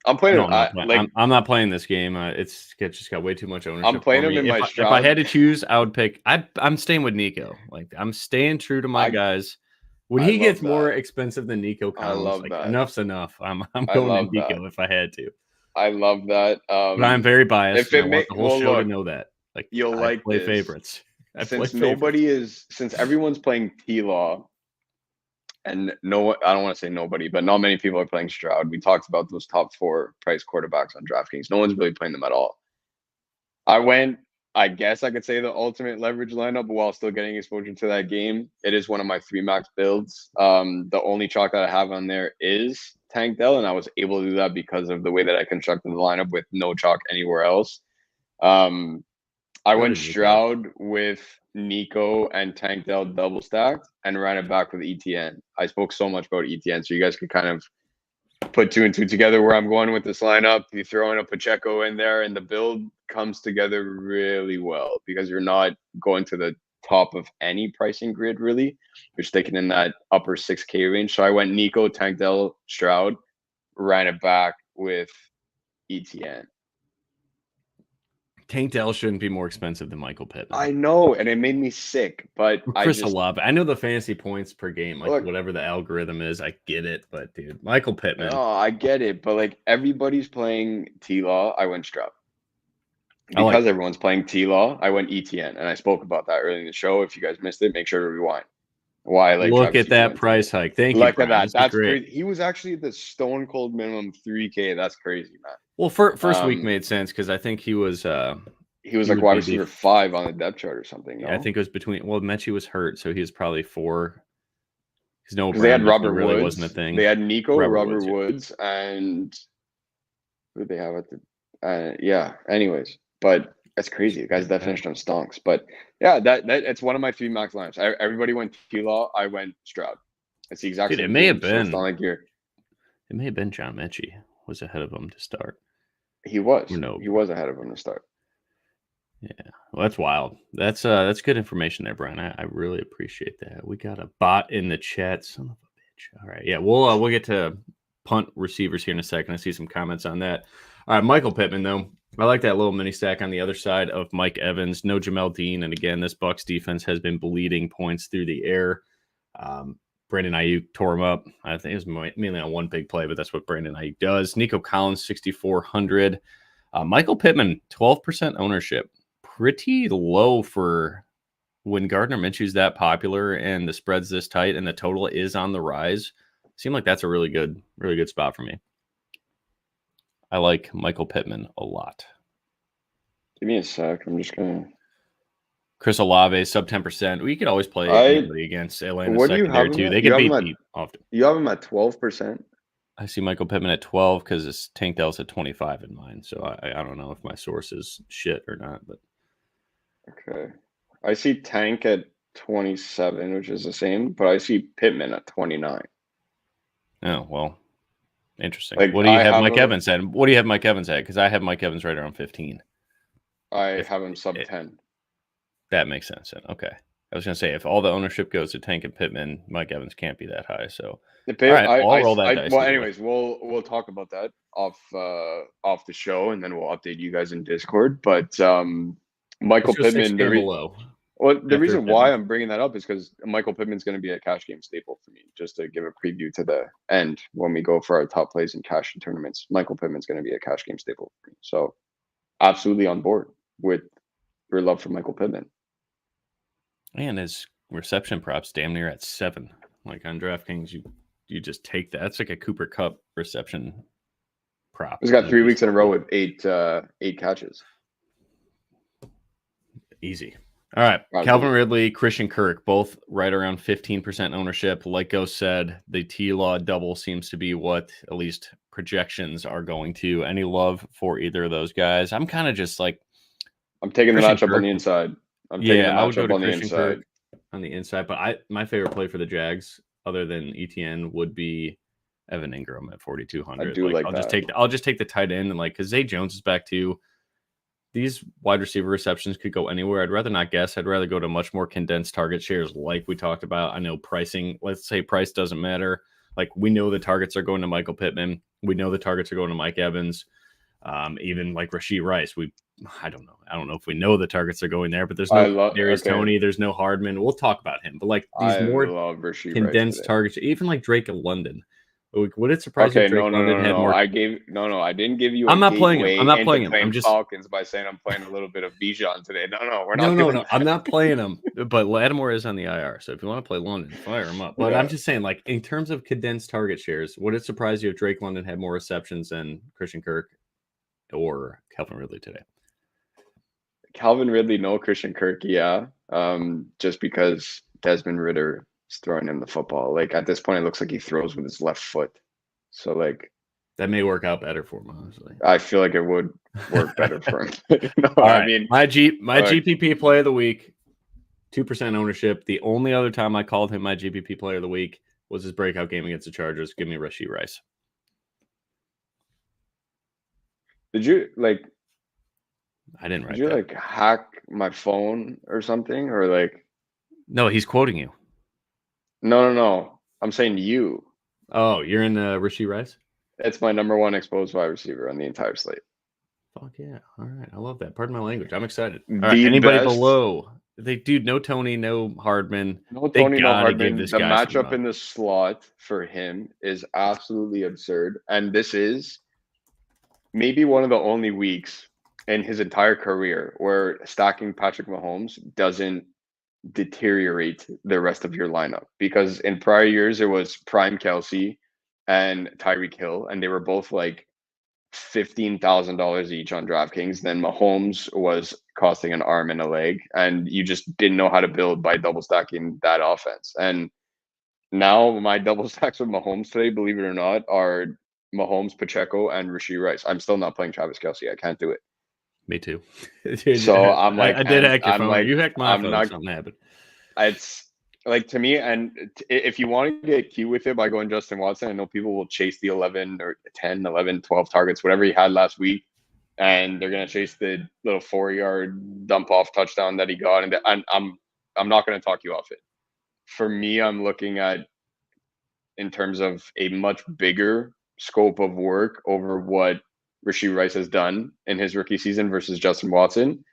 I'm playing. No, I'm not playing this game. It's just got way too much ownership. I'm playing him in my Stroud. If I had to choose, I would pick. I'm staying with Nico. Like, I'm staying true to my guys. When he gets more expensive than Nico Collins, enough's enough. I'm going to Nico if I had to. I love that. But I'm very biased. I want the whole show to know that. Like, you'll like play favorites. Since everyone's playing T-Law. And I don't want to say nobody, but not many people are playing Stroud. We talked about those top 4 price quarterbacks on DraftKings. No one's really playing them at all. I guess I could say the ultimate leverage lineup while still getting exposure to that game. It is one of my 3 max builds. The only chalk that I have on there is Tank Dell, and I was able to do that because of the way that I constructed the lineup with no chalk anywhere else. I went Stroud with Nico and Tank Dell double stacked and ran it back with ETN. I spoke so much about ETN, so you guys could kind of put 2 and 2 together where I'm going with this lineup. You throw in a Pacheco in there, and the build comes together really well because you're not going to the top of any pricing grid, really. You're sticking in that upper 6K range. So I went Nico, Tank Dell, Stroud, ran it back with ETN. Tank Dell shouldn't be more expensive than Michael Pittman. I know, and it made me sick. But Chris Olave, I know the fantasy points per game, like whatever the algorithm is, I get it. But dude, Michael Pittman. Oh, I get it. But like everybody's playing T-Law, I went Stroud. Because everyone's playing T-Law, I went ETN, and I spoke about that early in the show. If you guys missed it, make sure to rewind. Why? Look at that price hike. Thank you. Look at that. That's crazy. He was actually the stone cold minimum 3K. That's crazy, man. Well, first week made sense because I think he was like wide receiver 5 on the depth chart or something. Yeah, I think it was between. Well, Mechie was hurt, so he was probably 4. Because they had Robert Woods. Really wasn't a thing. They had Nico, Robert Woods, and who did they have at the? Yeah. Anyways, but that's crazy. The guy's definition of stonks. But yeah, that it's one of my 3 max lineups. Everybody went T-Law. I went Stroud. It's the exact same. It may have been. So it's not like it may have been John Mechie was ahead of him to start. He was. No, he was ahead of him to start. Yeah, well, that's wild. That's good information there, Brian. I really appreciate that. We got a bot in the chat. Son of a bitch. All right, yeah, we'll get to punt receivers here in a second. I see some comments on that. All right, Michael Pittman though. I like that little mini stack on the other side of Mike Evans. No Jamel Dean, and again, this Bucs defense has been bleeding points through the air. Brandon Ayuk tore him up. I think it was mainly on one big play, but that's what Brandon Ayuk does. Nico Collins, 6,400. Michael Pittman, 12% ownership. Pretty low for when Gardner Minshew's that popular and the spread's this tight and the total is on the rise. Seemed like that's a really good spot for me. I like Michael Pittman a lot. Give me a sec. I'm just gonna. Chris Olave, sub 10%. We could always play anybody against Atlanta secondary too. They can beat deep often. You have him at 12%. I see Michael Pittman at 12 because it's Tank Dell's at 25 in mine. So I don't know if my source is shit or not, but okay. I see Tank at 27, which is the same, but I see Pittman at 29. Oh, well, interesting. Like, what do you have Mike Evans at? What do you have Mike Evans at? Because I have Mike Evans right around 15. I have him sub 10. That makes sense then. Okay. I was going to say, if all the ownership goes to Tank and Pittman, Mike Evans can't be that high. So, all right, I'll roll that dice. Well, anyways, we'll talk about that off the show, and then we'll update you guys in Discord. But Michael Pittman, the reason why I'm bringing that up is because Michael Pittman's going to be a cash game staple for me. Just to give a preview to the end when we go for our top plays in cash and tournaments, Michael Pittman's going to be a cash game staple for me. So, absolutely on board with your love for Michael Pittman. And his reception props damn near at 7. Like on DraftKings, you just take that. It's like a Cooper Kupp reception prop. He's got 3 weeks in a row with eight catches. Easy. All right. Calvin Ridley, Christian Kirk, both right around 15% ownership. Like Ghost said, the T-Law double seems to be what at least projections are going to. Any love for either of those guys? I'm kind of just like, I'm taking the matchup on the inside. I would go to on the inside. On the inside, but my favorite play for the Jags, other than ETN, would be Evan Ingram at 4,200. I do like I'll that. I'll just take the tight end and because Zay Jones is back too. These wide receiver receptions could go anywhere. I'd rather not guess. I'd rather go to much more condensed target shares, like we talked about. I know pricing. Let's say price doesn't matter. Like we know the targets are going to Michael Pittman. We know the targets are going to Mike Evans. Even like Rashee Rice, I don't know. I don't know if we know the targets are going there, but there's no Darius Toney, there's no Hardman. We'll talk about him, but like these more condensed targets, even like Drake of London. Would it surprise you if Drake London had more? I didn't give you. I'm not playing him. I'm just Falcons by saying I'm playing a little bit of Bijan today. We're not. No. I'm not playing him. But Lattimore is on the IR, so if you want to play London, fire him up. But I'm just saying, like in terms of condensed target shares, would it surprise you if Drake London had more receptions than Christian Kirk or Calvin Ridley today? Calvin Ridley, no. Christian Kirk, yeah. Just because Desmond Ridder is throwing him the football. Like at this point, it looks like he throws with his left foot. So like that may work out better for him, honestly. I feel like it would work better for him. All right. I mean, my GPP play of the week, 2% ownership. The only other time I called him my GPP player of the week was his breakout game against the Chargers. Give me Rashee Rice. Did you I didn't write. Did you hack my phone or something, or like? No, he's quoting you. No. I'm saying you. Oh, you're in Rashee Rice? It's my number one exposed wide receiver on the entire slate. Fuck yeah! All right, I love that. Pardon my language. I'm excited. All right, anybody below? No Toney, no Hardman. No Toney, no Hardman. The matchup in the slot for him is absolutely absurd, and this is maybe one of the only weeks in his entire career where stacking Patrick Mahomes doesn't deteriorate the rest of your lineup, because in prior years it was prime Kelsey and Tyreek Hill, and they were both like $15,000 each on DraftKings. Then Mahomes was costing an arm and a leg, and you just didn't know how to build by double stacking that offense. And now my double stacks with Mahomes today, believe it or not, are Mahomes, Pacheco, and Rashee Rice. I'm still not playing Travis Kelce. I can't do it. Me too. So I'm like, I did hack your phone. You hacked my phone. Something happened. It's like, to me, and if you want to get cute with it by going Justin Watson, I know people will chase the 11 or 10, 11, 12 targets, whatever he had last week. and they're gonna chase the little 4-yard dump off touchdown that he got, and I'm not gonna talk you off it. For me, I'm looking at in terms of a much bigger scope of work over what Rashee Rice has done in his rookie season versus Justin Watson.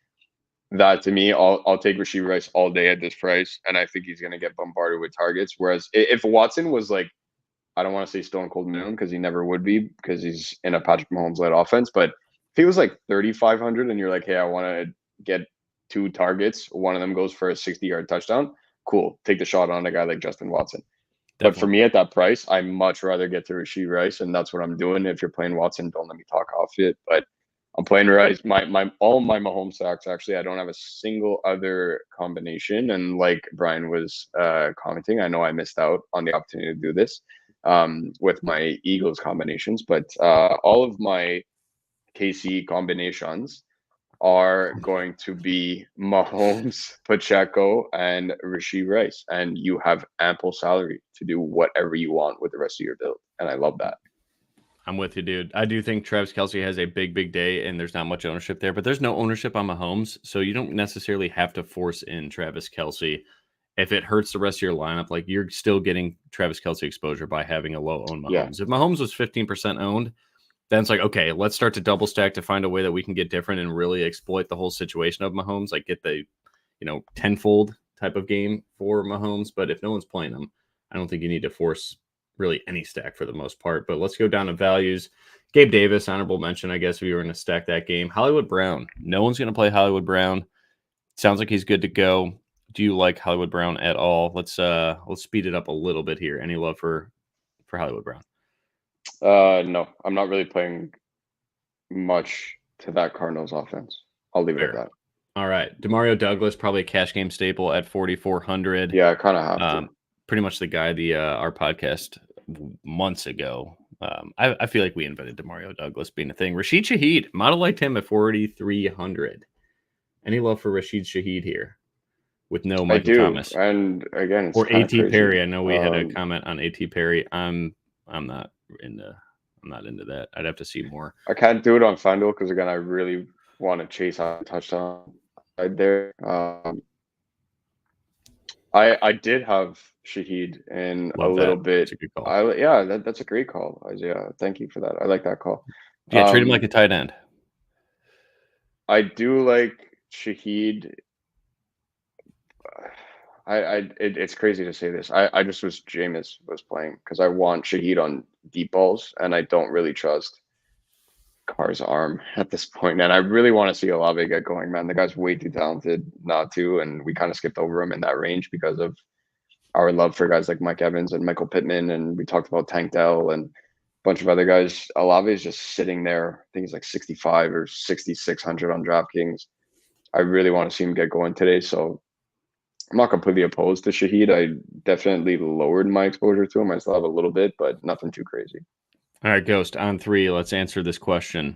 That to me, I'll take Rashee Rice all day at this price, and I think he's going to get bombarded with targets. Whereas if Watson was like, I don't want to say stone cold minimum because he never would be because he's in a Patrick Mahomes led offense, but if he was like 3,500 and you're like, hey, I want to get 2 targets, one of them goes for a 60-yard touchdown, cool, take the shot on a guy like Justin Watson. But for me at that price, I much rather get to Rashee Rice, and that's what I'm doing. If you're playing Watson, don't let me talk off it. But I'm playing Rice. All my Mahomes stacks, actually, I don't have a single other combination. And like Brian was commenting, I know I missed out on the opportunity to do this with my Eagles combinations, but all of my KC combinations are going to be Mahomes, Pacheco, and Rashee Rice. And you have ample salary to do whatever you want with the rest of your build. And I love that. I'm with you, dude. I do think Travis Kelce has a big day, and there's not much ownership there, but there's no ownership on Mahomes, so you don't necessarily have to force in Travis Kelce. If it hurts the rest of your lineup, like you're still getting Travis Kelce exposure by having a low owned Mahomes. Yeah. If Mahomes was 15% owned, then it's like, okay, let's start to double stack to find a way that we can get different and really exploit the whole situation of Mahomes, like get the, tenfold type of game for Mahomes. But if no one's playing him, I don't think you need to force really any stack for the most part. But let's go down to values. Gabe Davis, honorable mention, I guess, if you were going to stack that game. Hollywood Brown. No one's going to play Hollywood Brown. Sounds like he's good to go. Do you like Hollywood Brown at all? Let's speed it up a little bit here. Any love for Hollywood Brown? No, I'm not really playing much to that Cardinals offense. I'll leave it at that. All right. Demario Douglas, probably a cash game staple at 4,400. Yeah, I kind of have to. Pretty much the guy our podcast months ago. I feel like we invented Demario Douglas being a thing. Rashid Shaheed, model liked him at 4,300. Any love for Rashid Shaheed here? With no Michael Thomas. And again, it's or A.T. crazy. Perry. I know we had a comment on A.T. Perry. I'm not into that. I'd have to see more. I can't do it on FanDuel because again, I really want to chase out a touchdown right there. I did have Shaheed in a little bit. That's a good call. That's a great call, Isaiah. Thank you for that. I like that call. Yeah, treat him like a tight end. I do like Shaheed. It's crazy to say this. I just was Jameis was playing because I want Shaheed on deep balls, and I don't really trust Carr's arm at this point. And I really want to see Olave get going, man. The guy's way too talented not to, and we kind of skipped over him in that range because of our love for guys like Mike Evans and Michael Pittman, and we talked about Tank Dell and a bunch of other guys. Olave is just sitting there. I think he's like 65 or 6,600 on DraftKings. I really want to see him get going today, so I'm not completely opposed to Shaheed. I definitely lowered my exposure to him. I still have a little bit, but nothing too crazy. All right, Ghost, on 3, let's answer this question.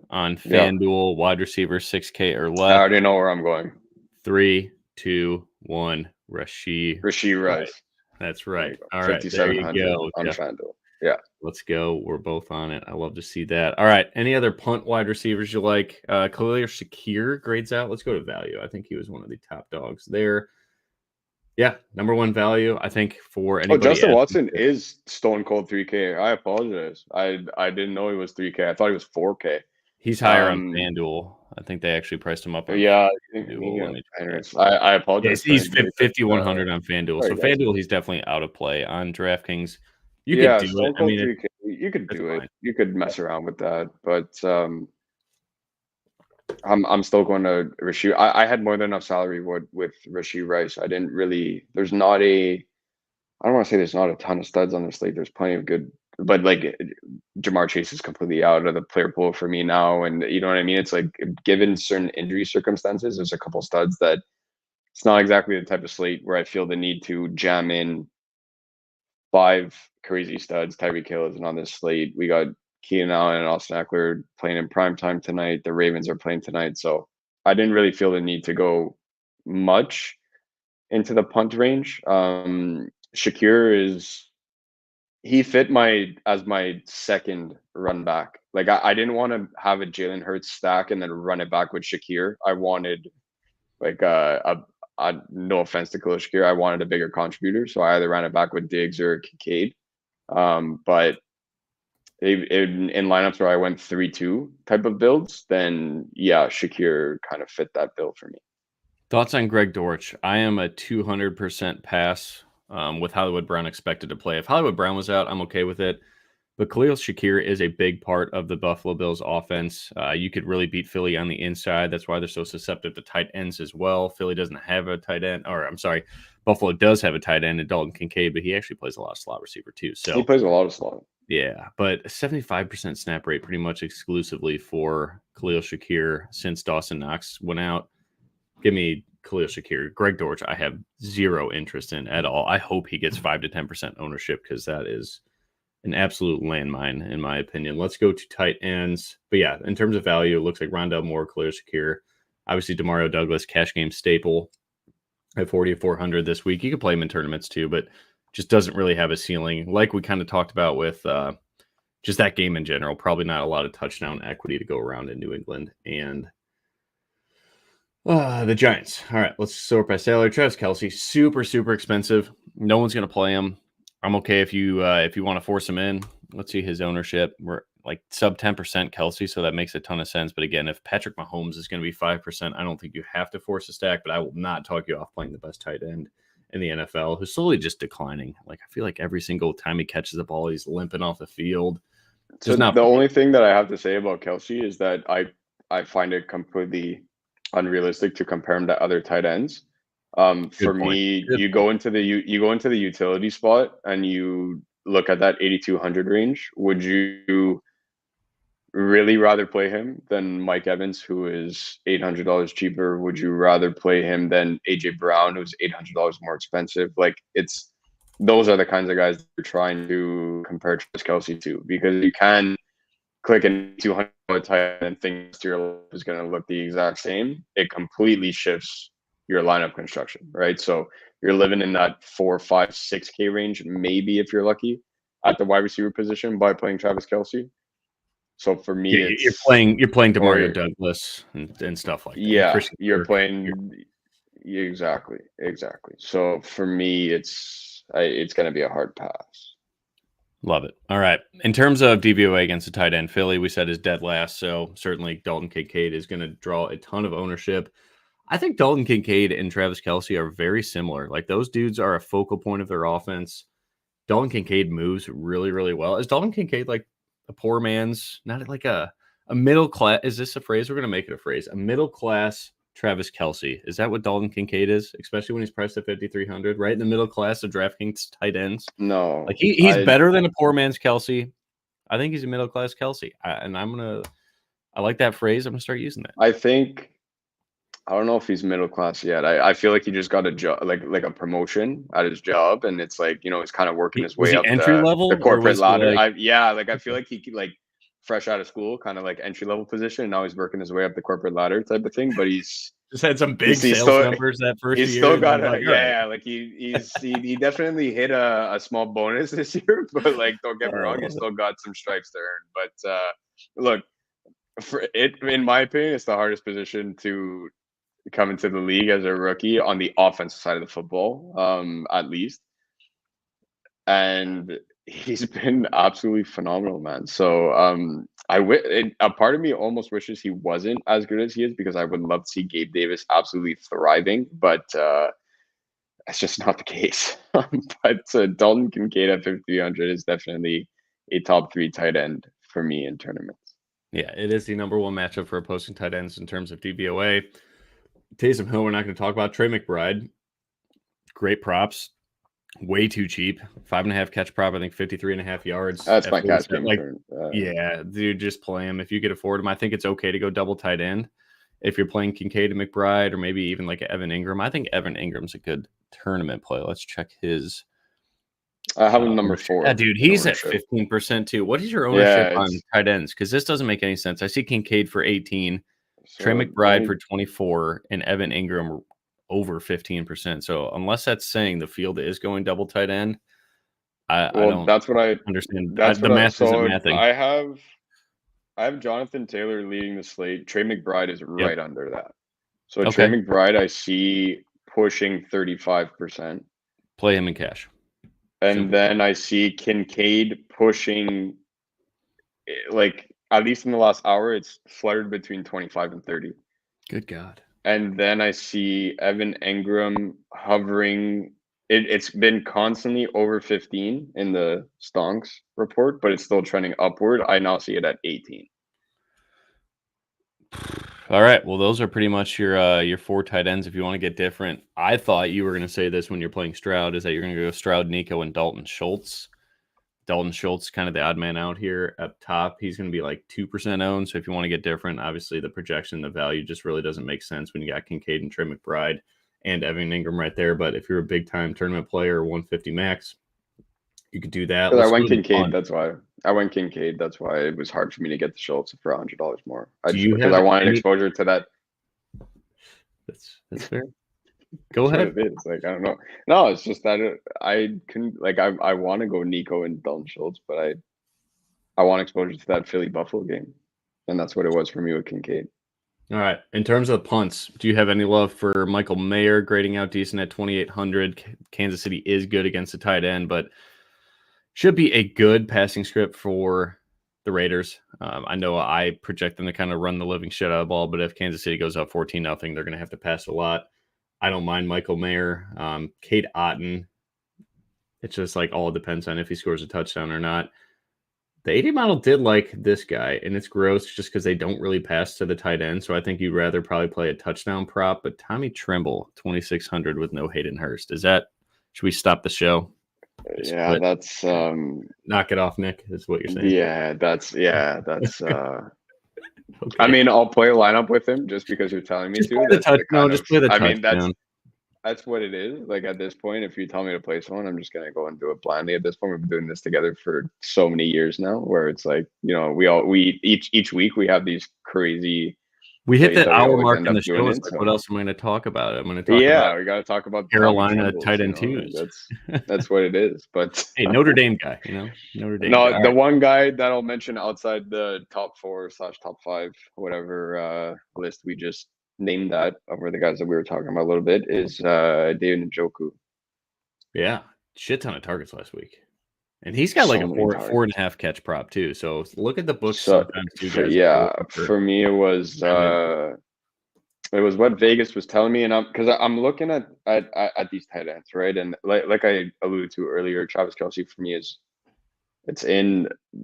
On FanDuel, wide receiver 6K or less. I already know where I'm going. 3, 2, 1, Rashee Rice. That's right. All right, there you go. On FanDuel. Yeah. Let's go. We're both on it. I love to see that. All right. Any other punt wide receivers you like? Khalil Shakir grades out. Let's go to value. I think he was one of the top dogs there. Yeah, number one value, I think, for anybody. Justin Watson is stone cold 3K. I apologize. I didn't know he was 3K. I thought he was 4K. He's higher on FanDuel. I think they actually priced him up. I apologize. He's 5,100 on FanDuel. So FanDuel, he's definitely out of play. On DraftKings, you could do it. I mean, 3K, you could do it. You could mess around with that, but I'm still going to Rashee. I had more than enough salary with Rashee Rice. I didn't really. I don't want to say there's not a ton of studs on the slate. There's plenty of good, but like Jamar Chase is completely out of the player pool for me now, and you know what I mean. It's like given certain injury circumstances, there's a couple studs that it's not exactly the type of slate where I feel the need to jam in 5 crazy studs. Tyreek Hill isn't on this slate. We got Keenan Allen and Austin Eckler playing in prime time tonight. The Ravens are playing tonight. So I didn't really feel the need to go much into the punt range. Shakir is he fit as my second run back. Like I didn't want to have a Jalen Hurts stack and then run it back with Shakir. I wanted like no offense to Khalil Shakir, I wanted a bigger contributor, so I either ran it back with Diggs or Kincaid. But in lineups where I went 3-2 type of builds, then yeah, Shakir kind of fit that bill for me. Thoughts on Greg Dortch? I am a 200% pass with Hollywood Brown expected to play. If Hollywood Brown was out, I'm okay with it. But Khalil Shakir is a big part of the Buffalo Bills offense. You could really beat Philly on the inside. That's why they're so susceptible to tight ends as well. Philly doesn't have a tight end, or I'm sorry, Buffalo does have a tight end in Dalton Kincaid, but he actually plays a lot of slot receiver too. So he plays a lot of slot. Yeah, but 75% snap rate pretty much exclusively for Khalil Shakir since Dawson Knox went out. Give me Khalil Shakir. Greg Dortch, I have zero interest in at all. I hope he gets 5 to 10% ownership because that is an absolute landmine, in my opinion. Let's go to tight ends. But yeah, in terms of value, it looks like Rondell Moore, Khalil Shakir. Obviously, Demario Douglas, cash game staple at 4,400 this week. You could play him in tournaments too, but just doesn't really have a ceiling. Like we kind of talked about with just that game in general, probably not a lot of touchdown equity to go around in New England. And the Giants. All right, let's sort by salary. Travis Kelce, super, super expensive. No one's going to play him. I'm okay if you want to force him in. Let's see his ownership. We're like sub 10% Kelce, so that makes a ton of sense. But again, if Patrick Mahomes is going to be 5%, I don't think you have to force a stack, but I will not talk you off playing the best tight end in the NFL, who's slowly just declining. Like, I feel like every single time he catches the ball, he's limping off the field. So the only thing that I have to say about Kelce is that I find it completely unrealistic to compare him to other tight ends. For me, you go into the utility spot and you look at that 8,200 range. Would you really rather play him than Mike Evans, who is $800 cheaper? Would you rather play him than AJ Brown, who's $800 more expensive? Like, those are the kinds of guys that you're trying to compare Travis Kelce to, because you can click an 200 tight and think your lineup is going to look the exact same. It completely shifts your lineup construction, right? So you're living in that 4, 5, 6K range, maybe if you're lucky, at the wide receiver position by playing Travis Kelce. So for me, you're playing Demario Douglas and stuff like that. Yeah, you're playing exactly. So for me, it's going to be a hard pass. Love it. All right. In terms of DVOA against the tight end, Philly, we said is dead last. So certainly Dalton Kincaid is going to draw a ton of ownership. I think Dalton Kincaid and Travis Kelce are very similar. Like, those dudes are a focal point of their offense. Dalton Kincaid moves really, really well. Is Dalton Kincaid like a poor man's, not like a middle class? Is this a phrase? We're going to make it a phrase. A middle class Travis Kelce. Is that what Dalton Kincaid is? Especially when he's priced at 5,300, right in the middle class of DraftKings tight ends. No, like he's better than a poor man's Kelce. I think he's a middle class Kelce, I like that phrase. I'm gonna start using that. I don't know if he's middle class yet. I feel like he just got a job, like a promotion at his job, and it's like, he's kind of working his way up entry level, the corporate ladder. I feel like he like fresh out of school, kind of like entry level position. And now he's working his way up the corporate ladder type of thing. But he's just had some big sales numbers that first year. He's still got he definitely hit a small bonus this year. But like, don't get me wrong, he's still got some stripes to earn. But look, for it, in my opinion, it's the hardest position to come into the league as a rookie on the offensive side of the football, at least. And he's been absolutely phenomenal, man. So a part of me almost wishes he wasn't as good as he is, because I would love to see Gabe Davis absolutely thriving, but that's just not the case. But Dalton Kincaid at 5,300 is definitely a top 3 tight end for me in tournaments. Yeah, it is the number one matchup for opposing tight ends in terms of DVOA. Taysom Hill, we're not going to talk about. Trey McBride, great props. Way too cheap. 5.5 catch prop, I think 53.5 yards. That's my catch game. Yeah, dude, just play him if you could afford him. I think it's okay to go double tight end if you're playing Kincaid and McBride, or maybe even like Evan Ingram. I think Evan Ingram's a good tournament play. Let's check his. I have him number 4. Yeah, dude, he's at 15% too. What is your ownership on tight ends? Because this doesn't make any sense. I see Kincaid for 18, Trey McBride for 24, and Evan Ingram over 15%. So unless that's saying the field is going double tight end, I Well, don't that's what I. understand. That's The what I. math isn't So mathing. I have Jonathan Taylor leading the slate. Trey McBride is Yep. right under that. So Trey Okay. McBride, I see pushing 35%. Play him in cash. And Simple. then I see Kincaid pushing, like, at least in the last hour, it's fluttered between 25 and 30. Good God. And then I see Evan Engram hovering. It's been constantly over 15 in the Stonks report, but it's still trending upward. I now see it at 18. All right. Well, those are pretty much your 4 tight ends. If you want to get different, I thought you were going to say this when you're playing Stroud, is that you're going to go Stroud, Nico, and Dalton Schultz. Dalton Schultz, kind of the odd man out here up top. He's going to be like 2% owned. So if you want to get different, obviously the projection, the value just really doesn't make sense when you got Kincaid and Trey McBride and Evan Ingram right there. But if you're a big time tournament player, 150 max, you could do that. Because I Let's went go to the Kincaid, punt. that's why. I went Kincaid, that's why it was hard for me to get the Schultz for $100 more. Do you Because have I wanted any? exposure to that. That's fair. Go That's ahead. what it is. Like, I don't know. No, it's just that I couldn't, like, I want to go Nico and Dalton Schultz, but I want exposure to that Philly Buffalo game. And that's what it was for me with Kincaid. All right. In terms of punts, do you have any love for Michael Mayer grading out decent at 2,800? Kansas City is good against the tight end, but should be a good passing script for the Raiders. I know I project them to kind of run the living shit out of the ball, but if Kansas City goes up 14-0, they're going to have to pass a lot. I don't mind Michael Mayer. Cade Otton, it's just like all depends on if he scores a touchdown or not. The 80 model did like this guy, and it's gross just because they don't really pass to the tight end. So I think you'd rather probably play a touchdown prop. But Tommy Tremble, 2,600 with no Hayden Hurst. Should we stop the show? Yeah, that's Knock it off, Nick, is what you're saying. Okay. I mean, I'll play a lineup with him just because you're telling me just to. play the touchdown. Just play the touchdown. That's what it is. Like at this point, if you tell me to play someone, I'm just gonna go and do it blindly. At this point, we've been doing this together for so many years now, where it's like, we each week we have these crazy. We hit that hour always mark end in up the show. doing It's it, like, so. what else am I going to talk about? I'm going to talk about we got to talk about Carolina Tommy tight end Trembles, twos. That's what it is. But hey, Notre Dame guy, Notre Dame. No, guy. the one guy that I'll mention outside the top 4/top 5, whatever list we just named that over the guys that we were talking about a little bit is David Njoku. Yeah, shit ton of targets last week. And he's got like a 4.5 catch prop too. So look at the books sometimes too, guys. For me it was what Vegas was telling me, and because I'm looking at these tight ends, right? And like I alluded to earlier, Travis Kelce for me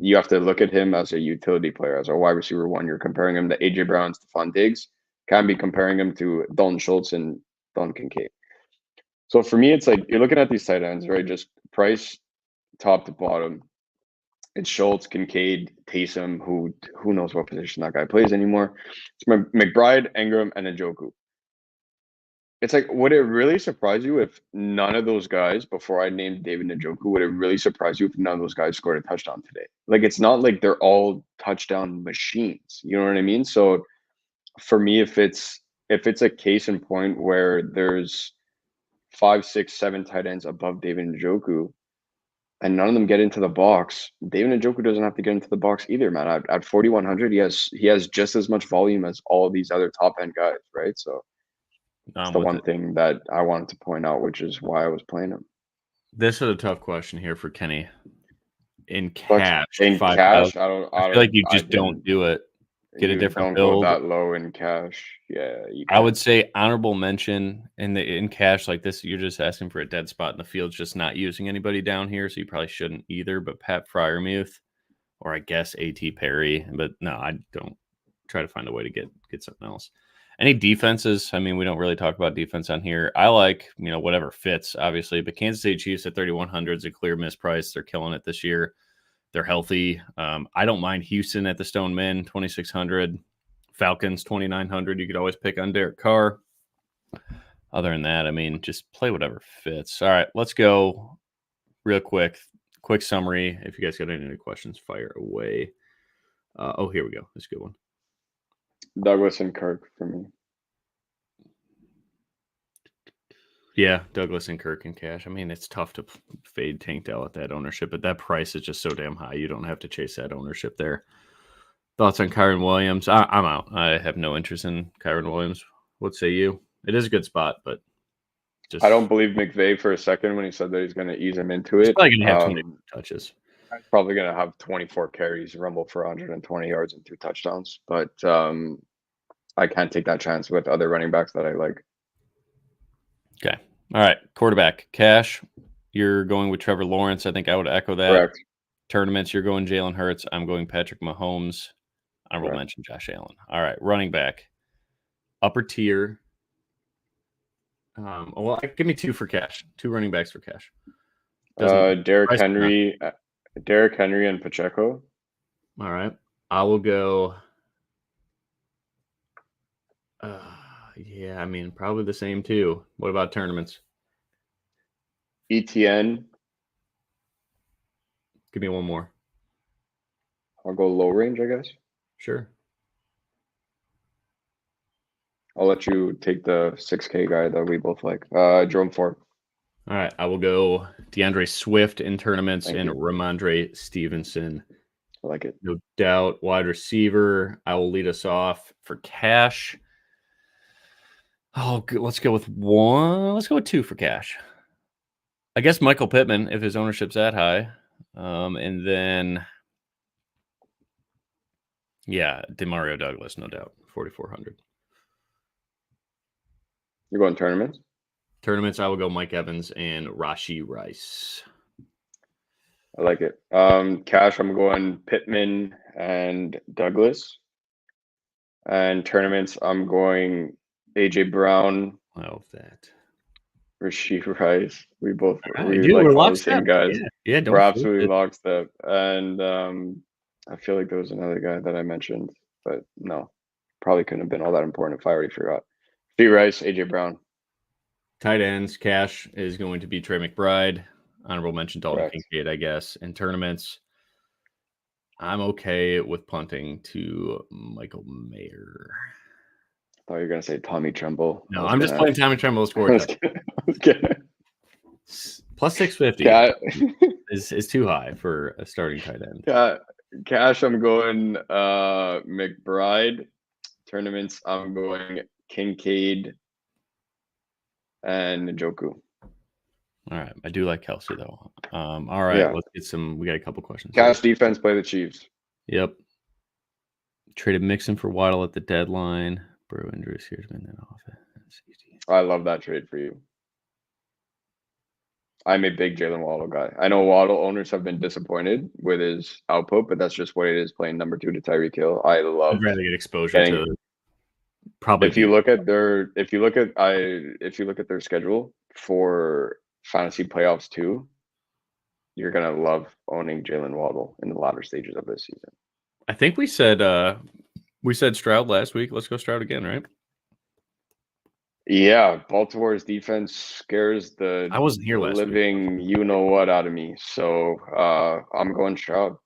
you have to look at him as a utility player, as a wide receiver 1. You're comparing him to AJ Brown, Stephon Diggs, can be comparing him to Dalton Schultz and Don Kincaid. So for me, it's like you're looking at these tight ends, right? Just price top to bottom. It's Schultz, Kincaid, Taysom, who knows what position that guy plays anymore. It's McBride, Engram, and Njoku. It's like, would it really surprise you if none of those guys, before I named David Njoku, would it really surprise you if none of those guys scored a touchdown today? Like, it's not like they're all touchdown machines. You know what I mean? So for me, if it's a case in point where there's 5, 6, 7 tight ends above David Njoku, and none of them get into the box, David Njoku doesn't have to get into the box either, man. At 4,100, he has just as much volume as all these other top end guys, right? So it's the one thing that I wanted to point out, which is why I was playing him. This is a tough question here for Kenny. In cash, I feel like you just don't do it. Get a different build. Don't go that low in cash. Yeah, I would say honorable mention in cash like this. You're just asking for a dead spot in the field, just not using anybody down here, so you probably shouldn't either. But Pat Fryermuth, or I guess A.T. Perry, but no, I don't. Try to find a way to get something else. Any defenses? I mean, we don't really talk about defense on here. I like, whatever fits, obviously, but Kansas City Chiefs at 3,100 is a clear misprice. They're killing it this year. They're healthy. I don't mind Houston at the Stone Min, 2,600. Falcons, 2,900. You could always pick on Derek Carr. Other than that, I mean, just play whatever fits. All right, let's go real quick. Quick summary. If you guys got any questions, fire away. Here we go. That's a good one. Douglas and Kirk for me. Yeah, Douglas and Kirk and cash. I mean, it's tough to fade Tank Dell at that ownership, but that price is just so damn high. You don't have to chase that ownership there. Thoughts on Kyron Williams? I'm out. I have no interest in Kyron Williams. What say you? It is a good spot, but just I don't believe McVay for a second when he said that he's going to ease him into he's it. probably going to have 20 touches. Probably going to have 24 carries, rumble for 120 yards and 2 touchdowns. But I can't take that chance with other running backs that I like. Okay. All right. Quarterback. Cash, you're going with Trevor Lawrence. I think I would echo that. Correct. Tournaments, you're going Jalen Hurts. I'm going Patrick Mahomes. I will mention Josh Allen. All right. Running back. Upper tier. Give me 2 for cash. 2 running backs for cash. Derrick Henry and Pacheco. All right. I will go. Yeah, I mean, probably the same too. What about tournaments? ETN. Give me one more. I'll go low range, I guess. Sure. I'll let you take the 6K guy that we both like. Jerome Ford. All right. I will go DeAndre Swift in tournaments and Ramondre Stevenson. I like it. No doubt. Wide receiver. I will lead us off for cash. Oh, let's go with 1. Let's go with 2 for cash. I guess Michael Pittman, if his ownership's that high. And then, yeah, DeMario Douglas, no doubt. 4,400. You're going tournaments? Tournaments, I will go Mike Evans and Rashee Rice. I like it. Cash, I'm going Pittman and Douglas. And tournaments, I'm going AJ Brown. Oh, that. Rashee Rice. We both Right, we dude, like we're all the lockstep. same guys. Yeah, we're absolutely lockstep. And I feel like there was another guy that I mentioned, but no, probably couldn't have been all that important if I already forgot. Rashee Rice, AJ Brown. Tight ends, cash is going to be Trey McBride. Honorable mention Dalton Kincaid, I guess. In tournaments, I'm okay with punting to Michael Mayer. I thought you were going to say Tommy Tremble. No, I'm just playing Tommy Tremble to score. Plus 650 is too high for a starting tight end. Cash, I'm going McBride. Tournaments, I'm going Kincaid and Njoku. All right. I do like Kelsey, though. All right. Let's get some. We got a couple questions. Cash defense, play the Chiefs. Yep. Traded Mixon for Waddle at the deadline. Bro injuries here's been that off. I love that trade for you. I'm a big Jalen Waddle guy. I know Waddle owners have been disappointed with his output, but that's just what it is playing number 2 to Tyreek Hill. I'd rather get exposure to probably. If you look at their schedule for fantasy playoffs too, you're gonna love owning Jalen Waddle in the latter stages of this season. I think we said Stroud last week. Let's go Stroud again, right? Yeah, Baltimore's defense scares the I wasn't here last living week. You know what out of me. So I'm going Stroud.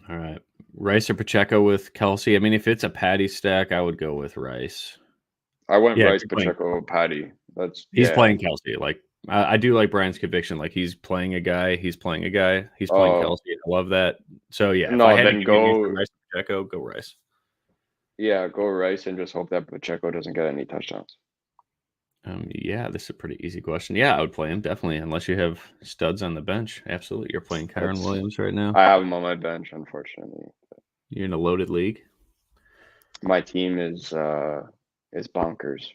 All right. Rice or Pacheco with Kelsey. I mean, if it's a Patty stack, I would go with Rice. I went Rice, Pacheco, Patty. He's playing Kelsey. Like I do like Brian's conviction. Like he's playing a guy. He's playing Kelsey. I love that. So yeah. No, then go Rice, Pacheco. Go Rice. Yeah, go Rice and just hope that Pacheco doesn't get any touchdowns. Yeah, this is a pretty easy question. Yeah, I would play him definitely, unless you have studs on the bench. Absolutely, you're playing Kyron Williams right now. I have him on my bench, unfortunately. You're in a loaded league. My team is bonkers.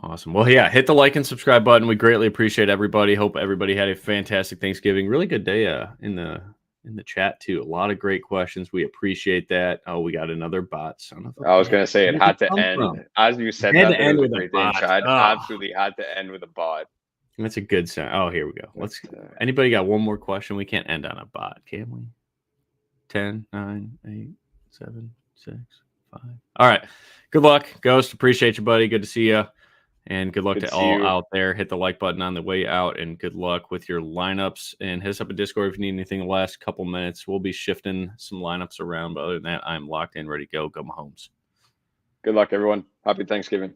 Awesome. Well, yeah, hit the like and subscribe button. We greatly appreciate everybody. Hope everybody had a fantastic Thanksgiving. Really good day in the chat too. A lot of great questions. We appreciate that. Oh, we got another bot. I was gonna say it had to end as you said that. End with a bot. Absolutely had to end with a bot. That's a good sign. Oh, here we go. Anybody got one more question? We can't end on a bot, can we? 10, 9, 8, 7, 6, 5. All right. Good luck, Ghost. Appreciate you, buddy. Good to see you. And good luck to all out there. Hit the like button on the way out, and good luck with your lineups. And hit us up at Discord if you need anything the last couple minutes. We'll be shifting some lineups around, but other than that, I'm locked in, ready to go. Go Mahomes. Good luck, everyone. Happy Thanksgiving.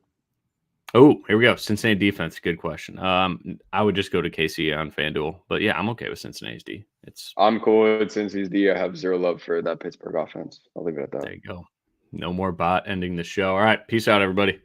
Oh, here we go. Cincinnati defense. Good question. I would just go to KC on FanDuel, but yeah, I'm okay with Cincinnati's D. I'm cool with Cincy's D. I have zero love for that Pittsburgh offense. I'll leave it at that. There you go. No more bot ending the show. All right. Peace out, everybody.